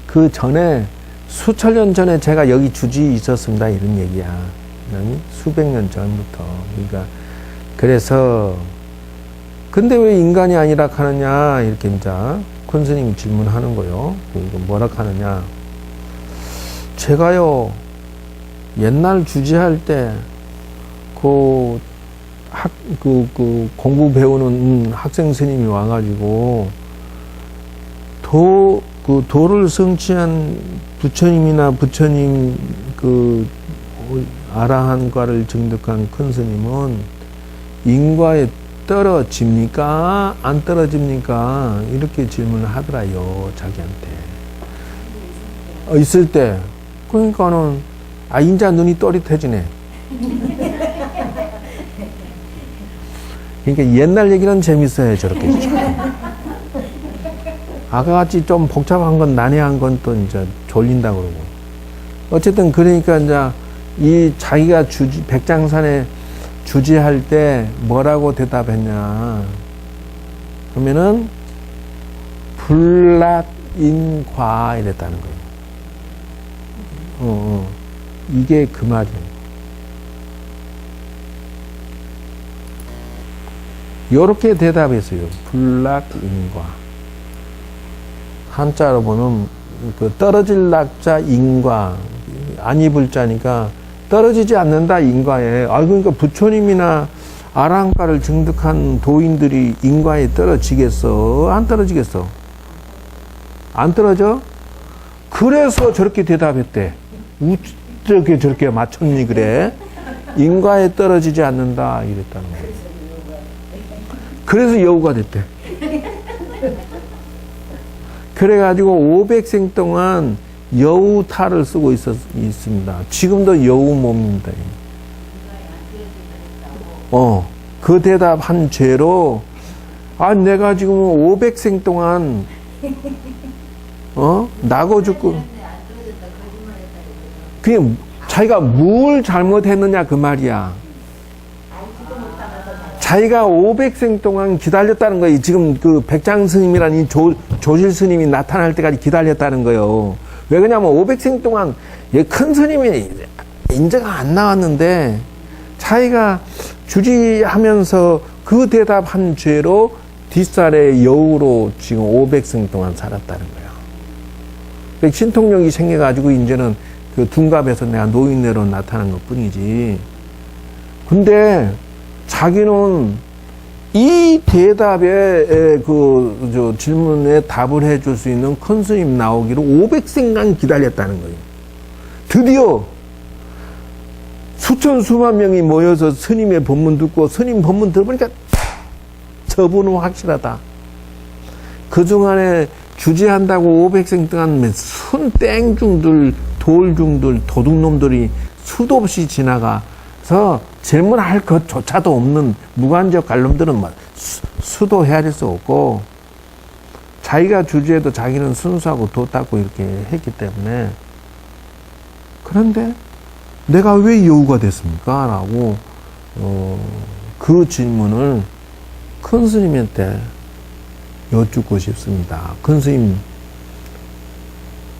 그 전에 수천 년 전에 제가 여기 주지 있었습니다. 이런 얘기야. 수백 년 전부터. 그러니까 그래서 근데 왜 인간이 아니라 하느냐 이렇게 이제 큰 스님이 질문하는 거요. 이거 뭐라 하느냐. 제가요 옛날 주지할 때 공부 배우는 학생 스님이 와가지고 도를 성취한 부처님이나 부처님 아라한과를 증득한 큰 스님은 인과에 떨어집니까? 안 떨어집니까? 이렇게 질문을 하더라요, 자기한테. 있을 때. 그러니까는, 인자 눈이 또릿해지네. 그러니까 옛날 얘기는 재밌어요, 저렇게. 아까같이 좀 복잡한 건, 난해한 건 또 이제 졸린다 그러고. 어쨌든 그러니까 이제 이 자기가 백장산에 주지할 때 뭐라고 대답했냐. 그러면은 불락인과 이랬다는 거예요. 이게 그 말이에요. 요렇게 대답했어요. 불락인과. 한자로 보면 그 떨어질 낙자 인과, 아니 불자니까 떨어지지 않는다 인과에. 그러니까 부처님이나 아라한과를 증득한 도인들이 인과에 떨어지겠어? 안 떨어지겠어? 안 떨어져? 그래서 저렇게 대답했대. 어떻게 저렇게 맞췄니 그래? 인과에 떨어지지 않는다 이랬다는 거예요. 그래서 여우가 됐대. 그래가지고 500생 동안 여우탈을 쓰고 있습니다. 지금도 여우 몸입니다. 그 대답한 죄로, 내가 지금 500생 동안, 나고 죽고, 그게 자기가 뭘 잘못했느냐, 그 말이야. 자기가 500생 동안 기다렸다는 거예요. 지금 그 백장 스님이라는 이 조실 스님이 나타날 때까지 기다렸다는 거예요. 왜 그러냐면 500생 동안 큰 스님이 인재가 안 나왔는데 자기가 주지하면서 그 대답한 죄로 뒷살에 여우로 지금 500생 동안 살았다는 거예요. 신통력이 생겨가지고 이제는 그 둔갑에서 내가 노인네로 나타난 것 뿐이지. 근데 자기는 이 대답에 질문에 답을 해줄 수 있는 큰 스님 나오기를 500생간 기다렸다는 거예요. 드디어 수천 수만 명이 모여서 스님의 법문 듣고 스님 법문 들어보니까 저분은 확실하다. 그중안에 주제한다고 500생 동안 순땡중들, 돌중들, 도둑놈들이 수도 없이 지나가서 질문할 것조차도 없는 무관적 갈놈들은 수도 헤아릴 수 없고, 자기가 주제해도 자기는 순수하고 도 닦고 이렇게 했기 때문에, 그런데 내가 왜 여우가 됐습니까? 라고 그 질문을 큰 스님한테 여쭙고 싶습니다. 큰 스님,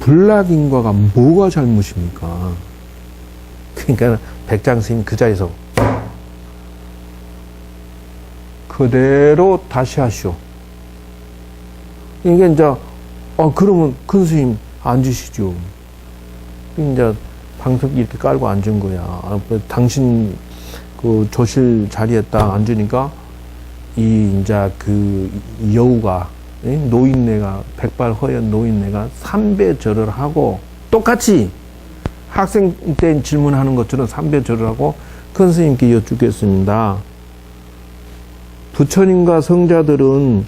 불락인과가 뭐가 잘못입니까? 그러니까 백장 스님 그 자리에서 그대로 다시 하시오. 이게 이제 그러면 큰 스님 앉으시죠. 이제 방석이 이렇게 깔고 앉은 거야. 당신 그 조실 자리에 딱 앉으니까 이제 그 여우가, 노인네가, 백발 허연 노인네가 3배 절을 하고, 똑같이 학생 때 질문하는 것처럼 3배 절을 하고, 큰 스님께 여쭙겠습니다. 부처님과 성자들은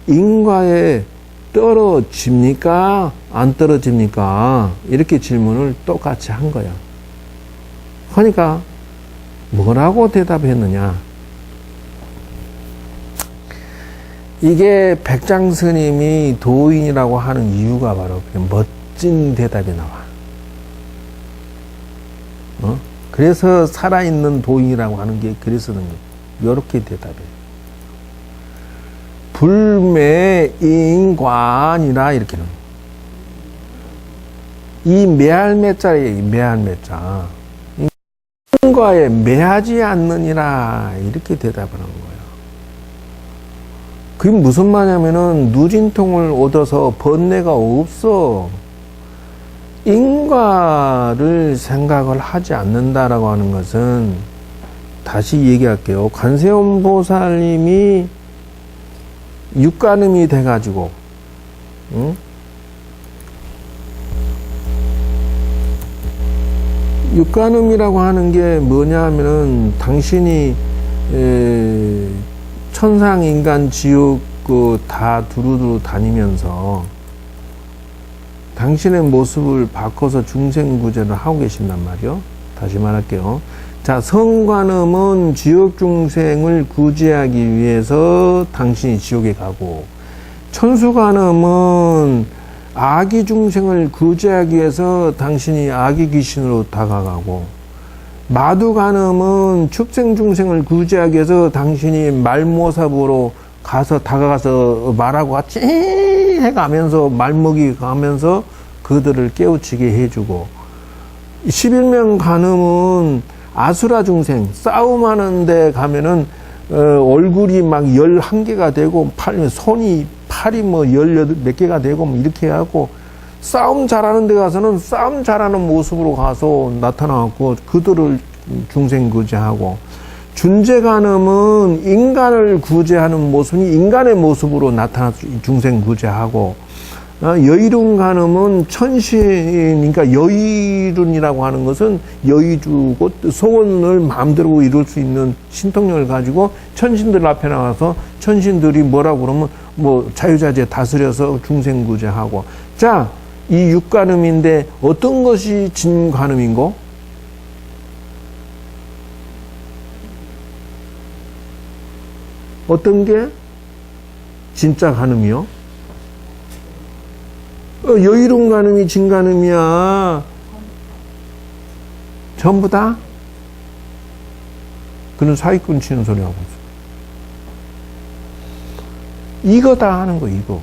인과에 떨어집니까? 안 떨어집니까? 이렇게 질문을 똑같이 한 거야. 그러니까 뭐라고 대답했느냐? 이게 백장 스님이 도인이라고 하는 이유가 바로 멋진 대답이 나와. 그래서 살아있는 도인이라고 하는 게 그래서 그런 거예요. 이렇게 대답해. 불매인관이라 이렇게는. 이 매할매자에 매할매자. 인과에 매하지 않느니라 이렇게 대답을 한 거예요. 그게 무슨 말이냐면은 누진통을 얻어서 번뇌가 없어. 인과를 생각을 하지 않는다라고 하는 것은, 다시 얘기할게요. 관세음 보살님이 육간음이 돼가지고, 육간음이라고 하는 게 뭐냐 하면은, 당신이 천상, 인간, 지옥 다 두루두루 다니면서 당신의 모습을 바꿔서 중생구제를 하고 계신단 말이요. 다시 말할게요. 자, 성관음은 지옥 중생을 구제하기 위해서 당신이 지옥에 가고, 천수관음은 아기 중생을 구제하기 위해서 당신이 아기 귀신으로 다가가고, 마두관음은 축생 중생을 구제하기 위해서 당신이 말모삽으로 가서 다가가서 말하고 같이 해가면서 말먹이 가면서 그들을 깨우치게 해주고, 11명 간음은 아수라 중생 싸움하는 데 가면은 얼굴이 막 11개가 되고 팔이 뭐 18몇 개가 되고 뭐 이렇게 하고, 싸움 잘하는 데 가서는 싸움 잘하는 모습으로 가서 나타나고 그들을 중생 구제하고, 준재간음은 인간을 구제하는 모습이 인간의 모습으로 나타나서 중생 구제하고, 여의룬간음은 천신, 그러니까 여의룬이라고 하는 것은 여의주고 소원을 마음대로 이룰 수 있는 신통력을 가지고 천신들 앞에 나가서 천신들이 뭐라고 그러면 뭐 자유자재 다스려서 중생 구제하고. 자, 이 육간음인데 어떤 것이 진간음인고? 어떤 게 진짜 간음이요? 여의로운 간음이 진간음이야. 전부 다? 그는 사기꾼 치는 소리 하고 있어. 이거다 하는 거, 이거.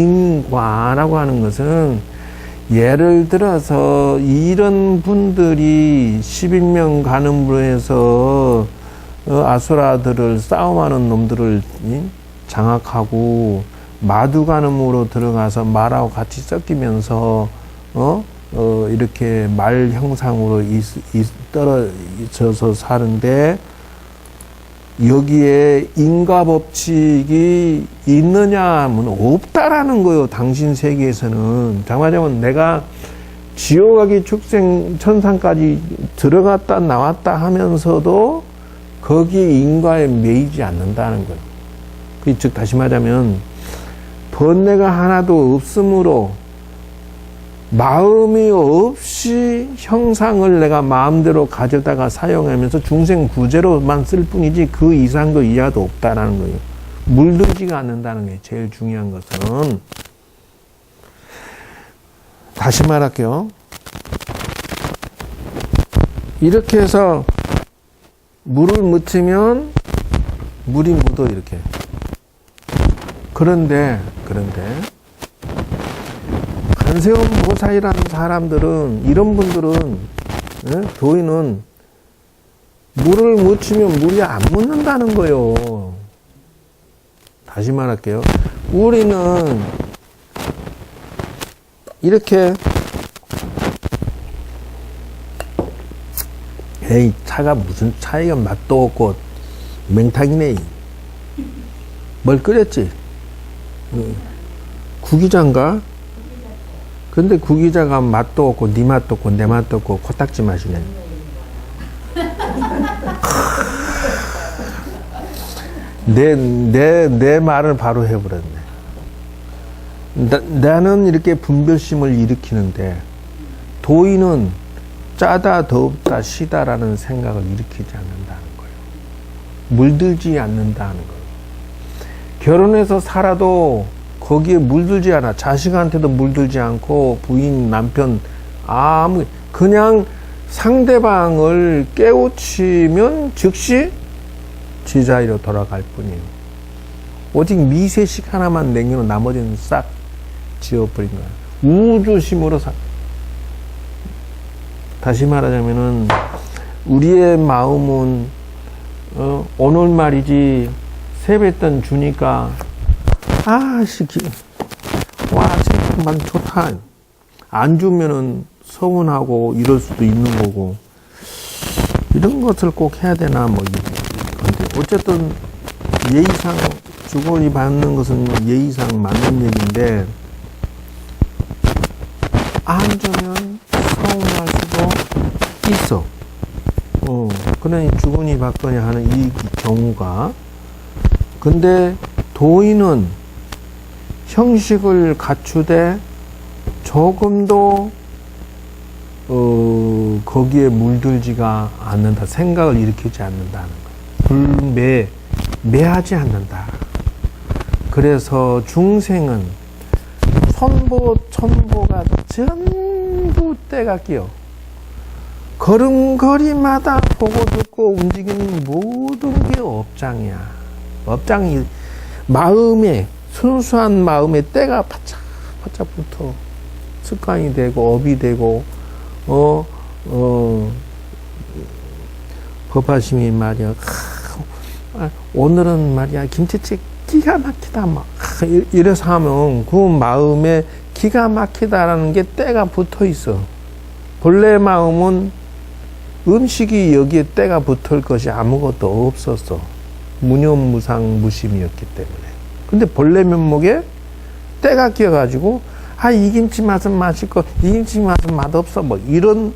불매인과라고 하는 것은, 예를 들어서 이런 분들이 11명 간음으로 해서 아수라들을 싸움하는 놈들을 장악하고, 마두간음으로 들어가서 말하고 같이 섞이면서 이렇게 말 형상으로 떨어져서 사는데 여기에 인과 법칙이 있느냐 하면 없다라는 거예요. 당신 세계에서는. 장마자면 내가 지옥하기 축생 천상까지 들어갔다 나왔다 하면서도 거기에 인과에 매이지 않는다는 거예요. 즉 다시 말하면 번뇌가 하나도 없으므로 마음이 없이 형상을 내가 마음대로 가져다가 사용하면서 중생 구제로만 쓸 뿐이지 그 이상도 이하도 없다라는 거예요. 물들지가 않는다는 게 제일 중요한 것은. 다시 말할게요. 이렇게 해서 물을 묻히면 물이 묻어 이렇게. 그런데 관세음 보살이라는 사람들은, 이런 분들은, 도인은 물을 묻히면 물이 안 묻는다는 거예요. 다시 말할게요. 우리는 이렇게 에이 차가 무슨 차이가 맛도 없고 맹탕이네. 뭘 끓였지? 구기자인가? 근데 구기자가 맛도 없고 네 맛도 없고 내 맛도 없고 코딱지 맛이네. 내 말을 바로 해버렸네. 나는 이렇게 분별심을 일으키는데 도인은 짜다 덥다 시다라는 생각을 일으키지 않는다는 거예요. 물들지 않는다는 거예요. 결혼해서 살아도 거기에 물들지 않아. 자식한테도 물들지 않고 부인, 남편 그냥 상대방을 깨우치면 즉시 지자리로 돌아갈 뿐이에요. 오직 미세식 하나만 남겨놓은 나머지는 싹 지워버린 거야. 우주심으로 다시 말하자면은 우리의 마음은 오늘 말이지 세뱃돈 주니까 정말 좋다. 안 주면은 서운하고 이럴 수도 있는 거고 이런 것을 꼭 해야 되나 뭐 이건데 어쨌든 예의상 주거니 받는 것은 예의상 맞는 얘기인데 안 주면 서운할 수도 있어. 그러니 주거니 받거니 하는 이 경우가. 근데 도인은 형식을 갖추되 조금도 거기에 물들지가 않는다. 생각을 일으키지 않는다는 거예요. 매하지 않는다. 그래서 중생은 선보, 천보가 전부 때가 끼어. 걸음걸이마다 보고 듣고 움직이는 모든 게 업장이야. 업장이 마음에, 순수한 마음에 때가 바짝 붙어. 습관이 되고, 업이 되고, 법하심이 말이야. 오늘은 말이야, 김치찌개 기가 막히다, 막. 이래서 하면 그 마음에 기가 막히다라는 게 때가 붙어 있어. 본래 마음은 음식이 여기에 때가 붙을 것이 아무것도 없었어. 무념무상 무심이었기 때문에. 근데 본래 면목에 때가 끼어가지고, 이 김치 맛은 맛있고, 이 김치 맛은 맛없어. 뭐, 이런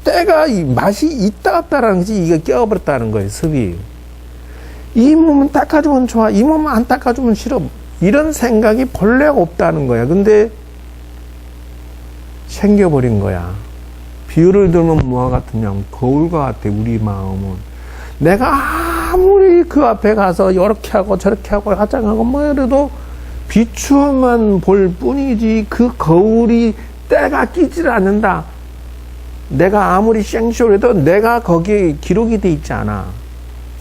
때가 이 맛이 있다 없다라는 것이 이게 끼어버렸다는 거예요, 습이. 이 몸은 닦아주면 좋아. 이 몸은 안 닦아주면 싫어. 이런 생각이 본래 없다는 거야. 근데 생겨버린 거야. 비유를 들면 뭐와 같으냐면 거울과 같아. 우리 마음은 내가 아무리 그 앞에 가서 이렇게 하고 저렇게 하고 화장하고 뭐 이래도 비추어만 볼 뿐이지 그 거울이 때가 끼질 않는다. 내가 아무리 생쇼해도 내가 거기에 기록이 돼 있지 않아.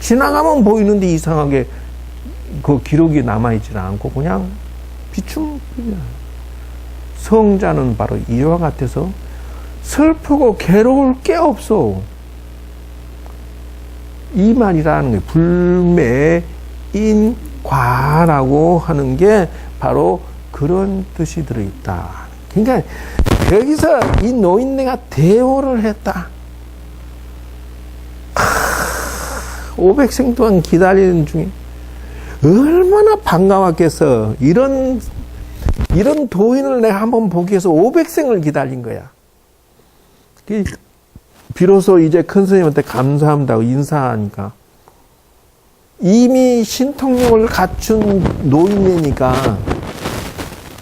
지나가면 보이는데 이상하게 그 기록이 남아있지 않고 그냥 비춤. 성자는 바로 이와 같아서 슬프고 괴로울 게 없어. 이 말이라는 게 불매인과라고 하는 게 바로 그런 뜻이 들어있다. 그러니까 거기서 이 노인네가 대호를 했다. 500생 동안 기다리는 중에 얼마나 반가웠겠어. 이런 도인을 내가 한번 보기 위해서 500생을 기다린 거야. 비로소 이제 큰 스님한테 감사합니다고 인사하니까 이미 신통력을 갖춘 노인네니까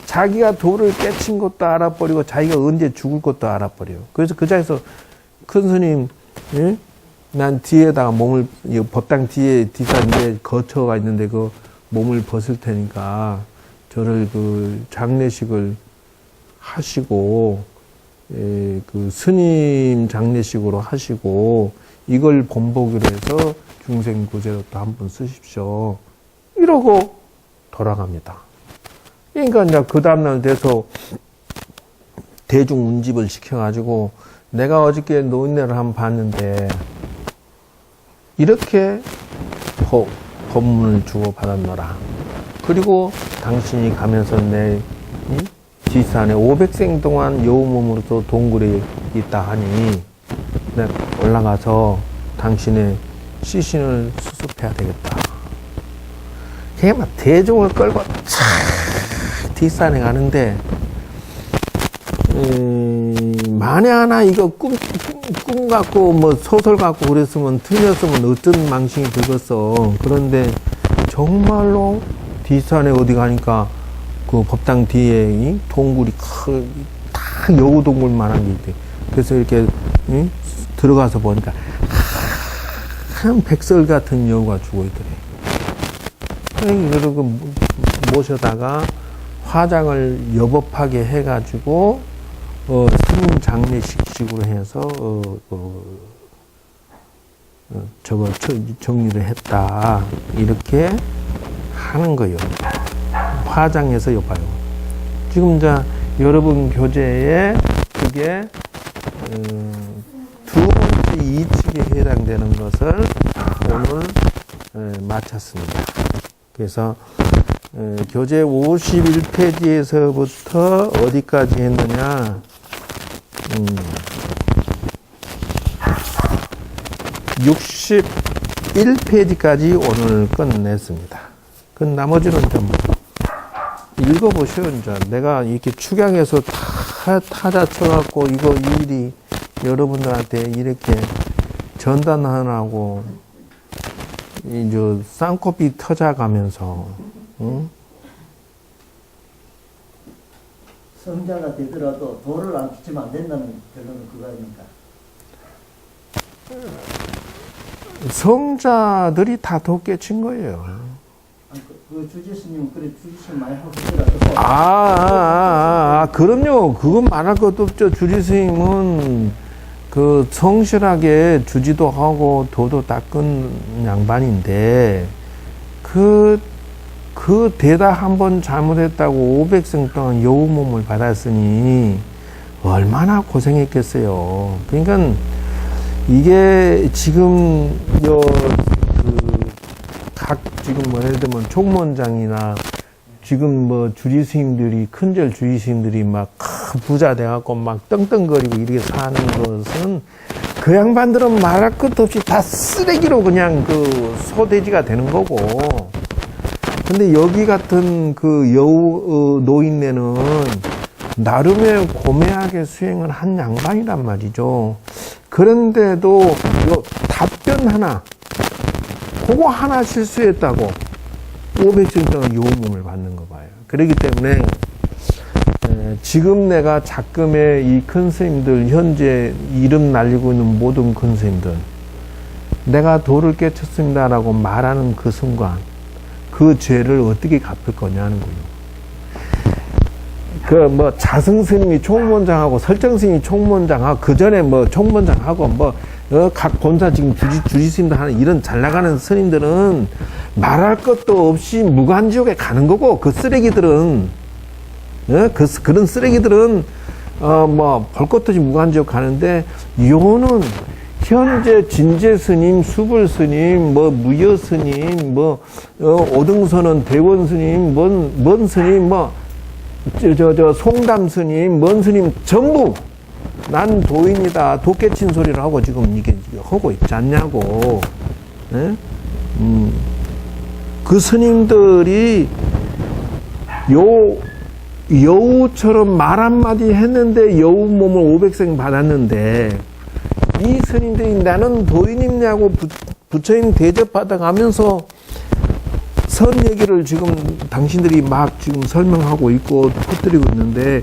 자기가 도를 깨친 것도 알아버리고 자기가 언제 죽을 것도 알아버려요. 그래서 그 자리에서 큰 스님, 예? 난 뒤에다가 몸을, 법당 뒤에 뒷산에 거처가 있는데 그 몸을 벗을 테니까 저를 그 장례식을 하시고, 예, 그 스님 장례식으로 하시고, 이걸 본보기로 해서 중생구제로 또 한 번 쓰십시오. 이러고 돌아갑니다. 그러니까 이제 그 다음날 돼서 대중 운집을 시켜가지고 내가 어저께 노인네를 한번 봤는데 이렇게 법문을 주고 받았노라. 그리고 당신이 가면서 내 뒷산에 500생 동안 여우 몸으로도 동굴에 있다 하니 내가 올라가서 당신의 시신을 수습해야 되겠다. 그게 막 대중을 끌고 뒷산에 가는데 만에 하나 이거 꿈 같고 뭐 소설 같고 그랬으면 틀렸으면 어떤 망신이 들겠어. 그런데 정말로 뒷산에 어디 가니까 그 법당 뒤에 이 동굴이 다 여우 동굴만한 게 있대. 그래서 이렇게 들어가서 보니까 한 백설 같은 여우가 죽어 있더래. 그리고 모셔다가 화장을 여법하게 해가지고 스님 장례식식으로 해서 저거 정리를 했다. 이렇게 하는 거예요. 화장해서 여봐요. 지금 이제 여러분 교재에 그게 두 번째 이측에 해당되는 것을 오늘 마쳤습니다. 그래서 교재 51페이지에서부터 어디까지 했느냐, 61페이지까지 오늘 끝냈습니다. 그 나머지는 좀 읽어보시오. 이제 내가 이렇게 축약해서 타자 쳐갖고 이거 일이 여러분들한테 이렇게 전단하라고 이제 쌍코피 터져가면서, 응? 성자가 되더라도 도를 안 끼치면 안 된다는 결론은 그거 아닙니까? 성자들이 다 도 깨친 거예요. 아니, 그 주지스님 그래 주지스님 많이 하고 있더라도. 그럼요. 그건 말할 것도 없죠. 주지스님은 그 성실하게 주지도 하고 도도 닦은 양반인데 그 대다 한번 잘못했다고 500생 동안 여우 몸을 받았으니 얼마나 고생했겠어요. 그러니까 이게 지금 각 지금 뭐 예를 들면 총무원장이나 지금 뭐 주지스님들이 큰절 주지스님들이 막 부자 돼갖고 막 떵떵거리고 이렇게 사는 것은 그 양반들은 말할 것도 없이 다 쓰레기로 그냥 그 소돼지가 되는 거고. 근데 여기 같은 그 여우 노인네는 나름의 고매하게 수행을 한 양반이란 말이죠. 그런데도 요 답변 하나, 그거 하나 실수했다고 500생 동안 여우 몸을 받는 거 봐요. 그렇기 때문에 지금 내가 작금의 이 큰 스님들, 현재 이름 날리고 있는 모든 큰 스님들, 내가 도를 깨쳤습니다라고 말하는 그 순간 그 죄를 어떻게 갚을 거냐는 거예요. 그 뭐 자승 스님이 총무원장하고 설정 스님이 총무원장하고 그 전에 뭐 총무원장하고 각 본사 지금 주지 스님들 하는 이런 잘 나가는 스님들은 말할 것도 없이 무간지옥에 가는 거고, 그 쓰레기들은 그런 쓰레기들은 뭐 볼 것도 없이 무간지옥 가는데, 요는 현재 진제 스님, 수불 스님, 뭐 무여 스님, 뭐 오등선원 대원 스님, 뭔 스님, 뭐 송담 스님, 먼 스님 전부 난 도인이다, 도 깨친 소리를 하고 지금 이게 하고 있지 않냐고. 예? 그 스님들이 여우처럼 말 한마디 했는데 여우 몸을 500생 받았는데, 이 스님들이 나는 도인이냐고 부처님 대접받아 가면서 선 얘기를 지금 당신들이 막 지금 설명하고 있고 퍼뜨리고 있는데,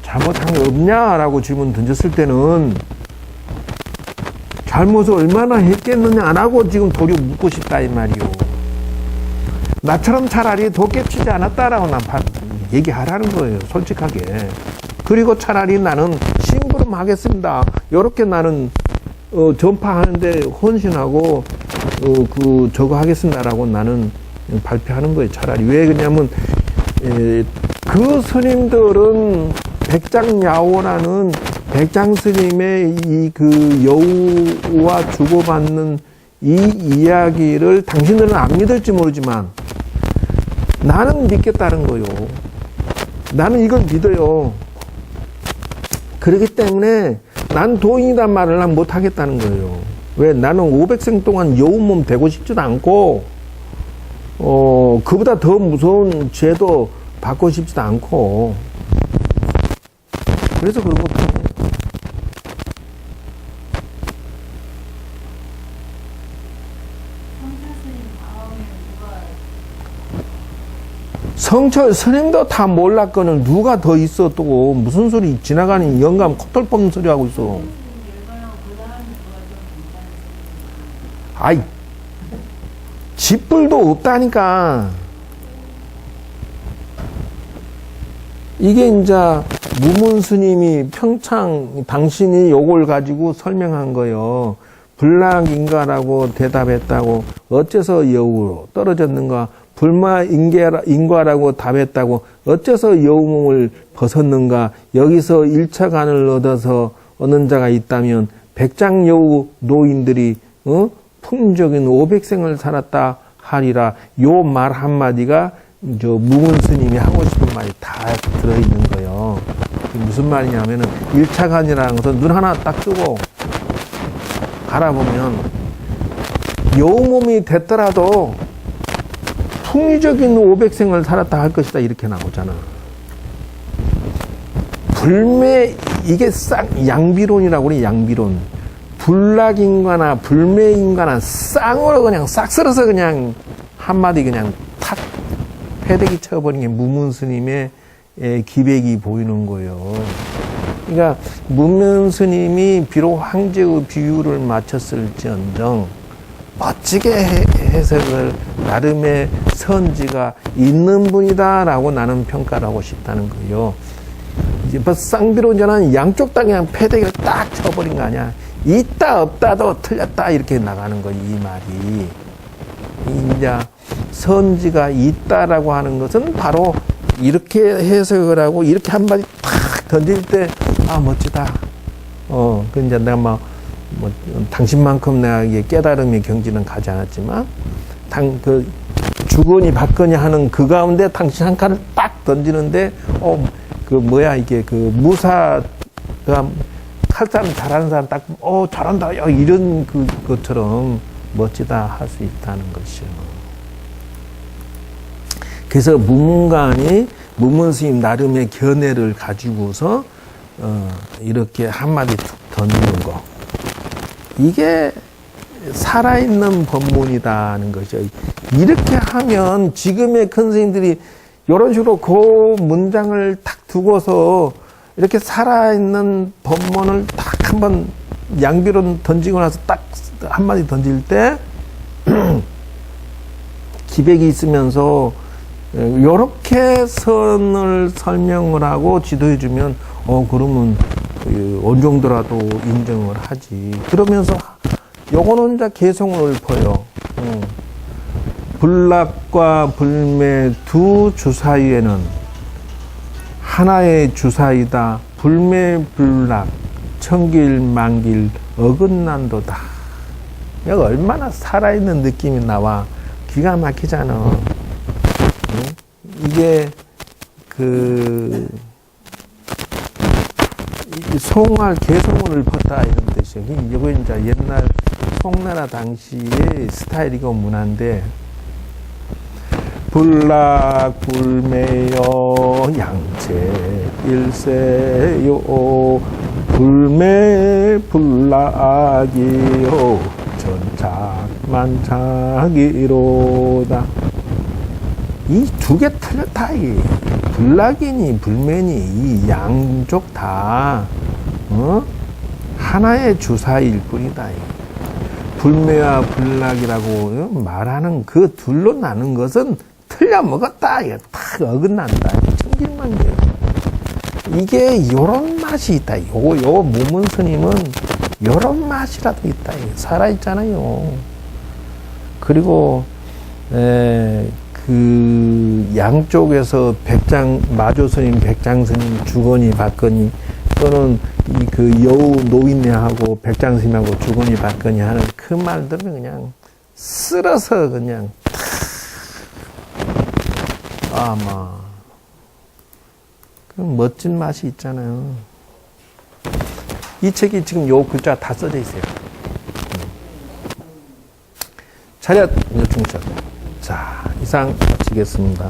잘못한 게 없냐라고 질문 던졌을 때는 잘못을 얼마나 했겠느냐라고 지금 도리어 묻고 싶다 이 말이요. 나처럼 차라리 도 깨치지 않았다라고 난 얘기하라는 거예요, 솔직하게. 그리고 차라리 나는 심부름 하겠습니다, 요렇게 나는 전파하는데 헌신하고 저거 하겠습니다라고 나는 발표하는 거예요, 차라리. 왜 그러냐면 그 스님들은 백장야오라는 백장 스님의 이 그 여우와 주고받는 이 이야기를 당신들은 안 믿을지 모르지만 나는 믿겠다는 거요. 나는 이걸 믿어요. 그렇기 때문에 난 도인이란 말을 난 못하겠다는 거예요. 왜? 나는 500생 동안 여우 몸 되고 싶지도 않고, 그보다 더 무서운 죄도 받고 싶지도 않고, 그래서 그런 거거든요. 성철 스님도 다 몰랐거늘 누가 더 있어. 또 무슨 소리, 지나가는 영감 코털 뽑는 소리 하고 있어. 아이, 집불도 없다니까. 이게 이제 무문 스님이 평창 당신이 요걸 가지고 설명한 거요. 불락인가라고 대답했다고, 어째서 여우로 떨어졌는가? 불마인과라고 답했다고, 어째서 여우몸을 벗었는가? 여기서 1차 간을 얻어서 얻는 자가 있다면 백장여우 노인들이 풍족인 500생을 살았다 하리라. 요 말 한마디가 무문 스님이 하고 싶은 말이 다 들어있는 거예요. 무슨 말이냐면은 1차 간이라는 것은 눈 하나 딱 뜨고 바라보면 여우몸이 됐더라도 풍의적인 500생을 살았다 할 것이다, 이렇게 나오잖아. 이게 양비론이라고 그래, 양비론. 불락인과나 불매인과나 쌍으로 그냥 싹 쓸어서 그냥 한마디 그냥 탁 패대기 쳐버린 게 무문 스님의 기백이 보이는 거예요. 그러니까 무문 스님이 비록 황제의 비유를 맞췄을지언정 멋지게 해석을 나름의 선지가 있는 분이다라고 나는 평가를 하고 싶다는 거예요. 이제 쌍비론자는 양쪽 다 그냥 패대기를 딱 쳐버린 거 아니야. 있다 없다도 틀렸다 이렇게 나가는 거, 이 말이. 이제 선지가 있다라고 하는 것은 바로 이렇게 해석을 하고 이렇게 한마디 탁 던질 때, 아, 멋지다. 그 이제 내가 뭐 당신만큼 내가 이게 깨달음의 경지는 가지 않았지만, 주거니 받거니 하는 그 가운데 당신 한 칸을 딱 던지는데, 이게 무사가 칼싸움 잘하는 사람 딱, 잘한다. 야, 이런 것처럼 멋지다 할 수 있다는 것이요. 그래서 무문관이 무문 스님 나름의 견해를 가지고서, 이렇게 한마디 툭 던지는 거. 이게 살아있는 법문이다는 거죠. 이렇게 하면 지금의 큰 스님들이 이런 식으로 그 문장을 딱 두고서 이렇게 살아있는 법문을 딱 한번 양비론 던지고 나서 딱 한마디 던질 때 기백이 있으면서 이렇게 선을 설명을 하고 지도해주면 그러면 어느 정도라도 인정을 하지. 그러면서 요거는 이제 개성을 읊어요. 불락과 불매 두 주사위에는 하나의 주사위다. 불매 불락 천길 만길 어긋난도다. 여기 얼마나 살아있는 느낌이 나와. 기가 막히잖아. 이게 이 송할 개성을 읊었다 이런 뜻이에요. 이거 이제 옛날 송나라 당시의 스타일이고 문화인데, 불락불매여 양채 일세요 불매불락이요 전착만착이로다. 이 두 개 틀렸다. 이 불락이니 불매니 이 양쪽 다 하나의 주사일 뿐이다. 불매와 불락이라고 말하는 그 둘로 나눈 것은 틀려 먹었다. 이거 다 어긋난다. 천길만계. 이게 요런 맛이 있다. 요 무문 스님은 요런 맛이라도 있다. 살아있잖아요. 그리고 그 양쪽에서 마조 스님, 백장 스님, 주거니 받거니, 또는 그 여우 노인네하고 백장 스님하고 주거니 받거니 하는 그 말들은 그냥 쓸어서 그냥 아마 그 멋진 맛이 있잖아요. 이 책이 지금 요 글자 다 써져 있어요. 차렷 요충천. 자, 이상 마치겠습니다.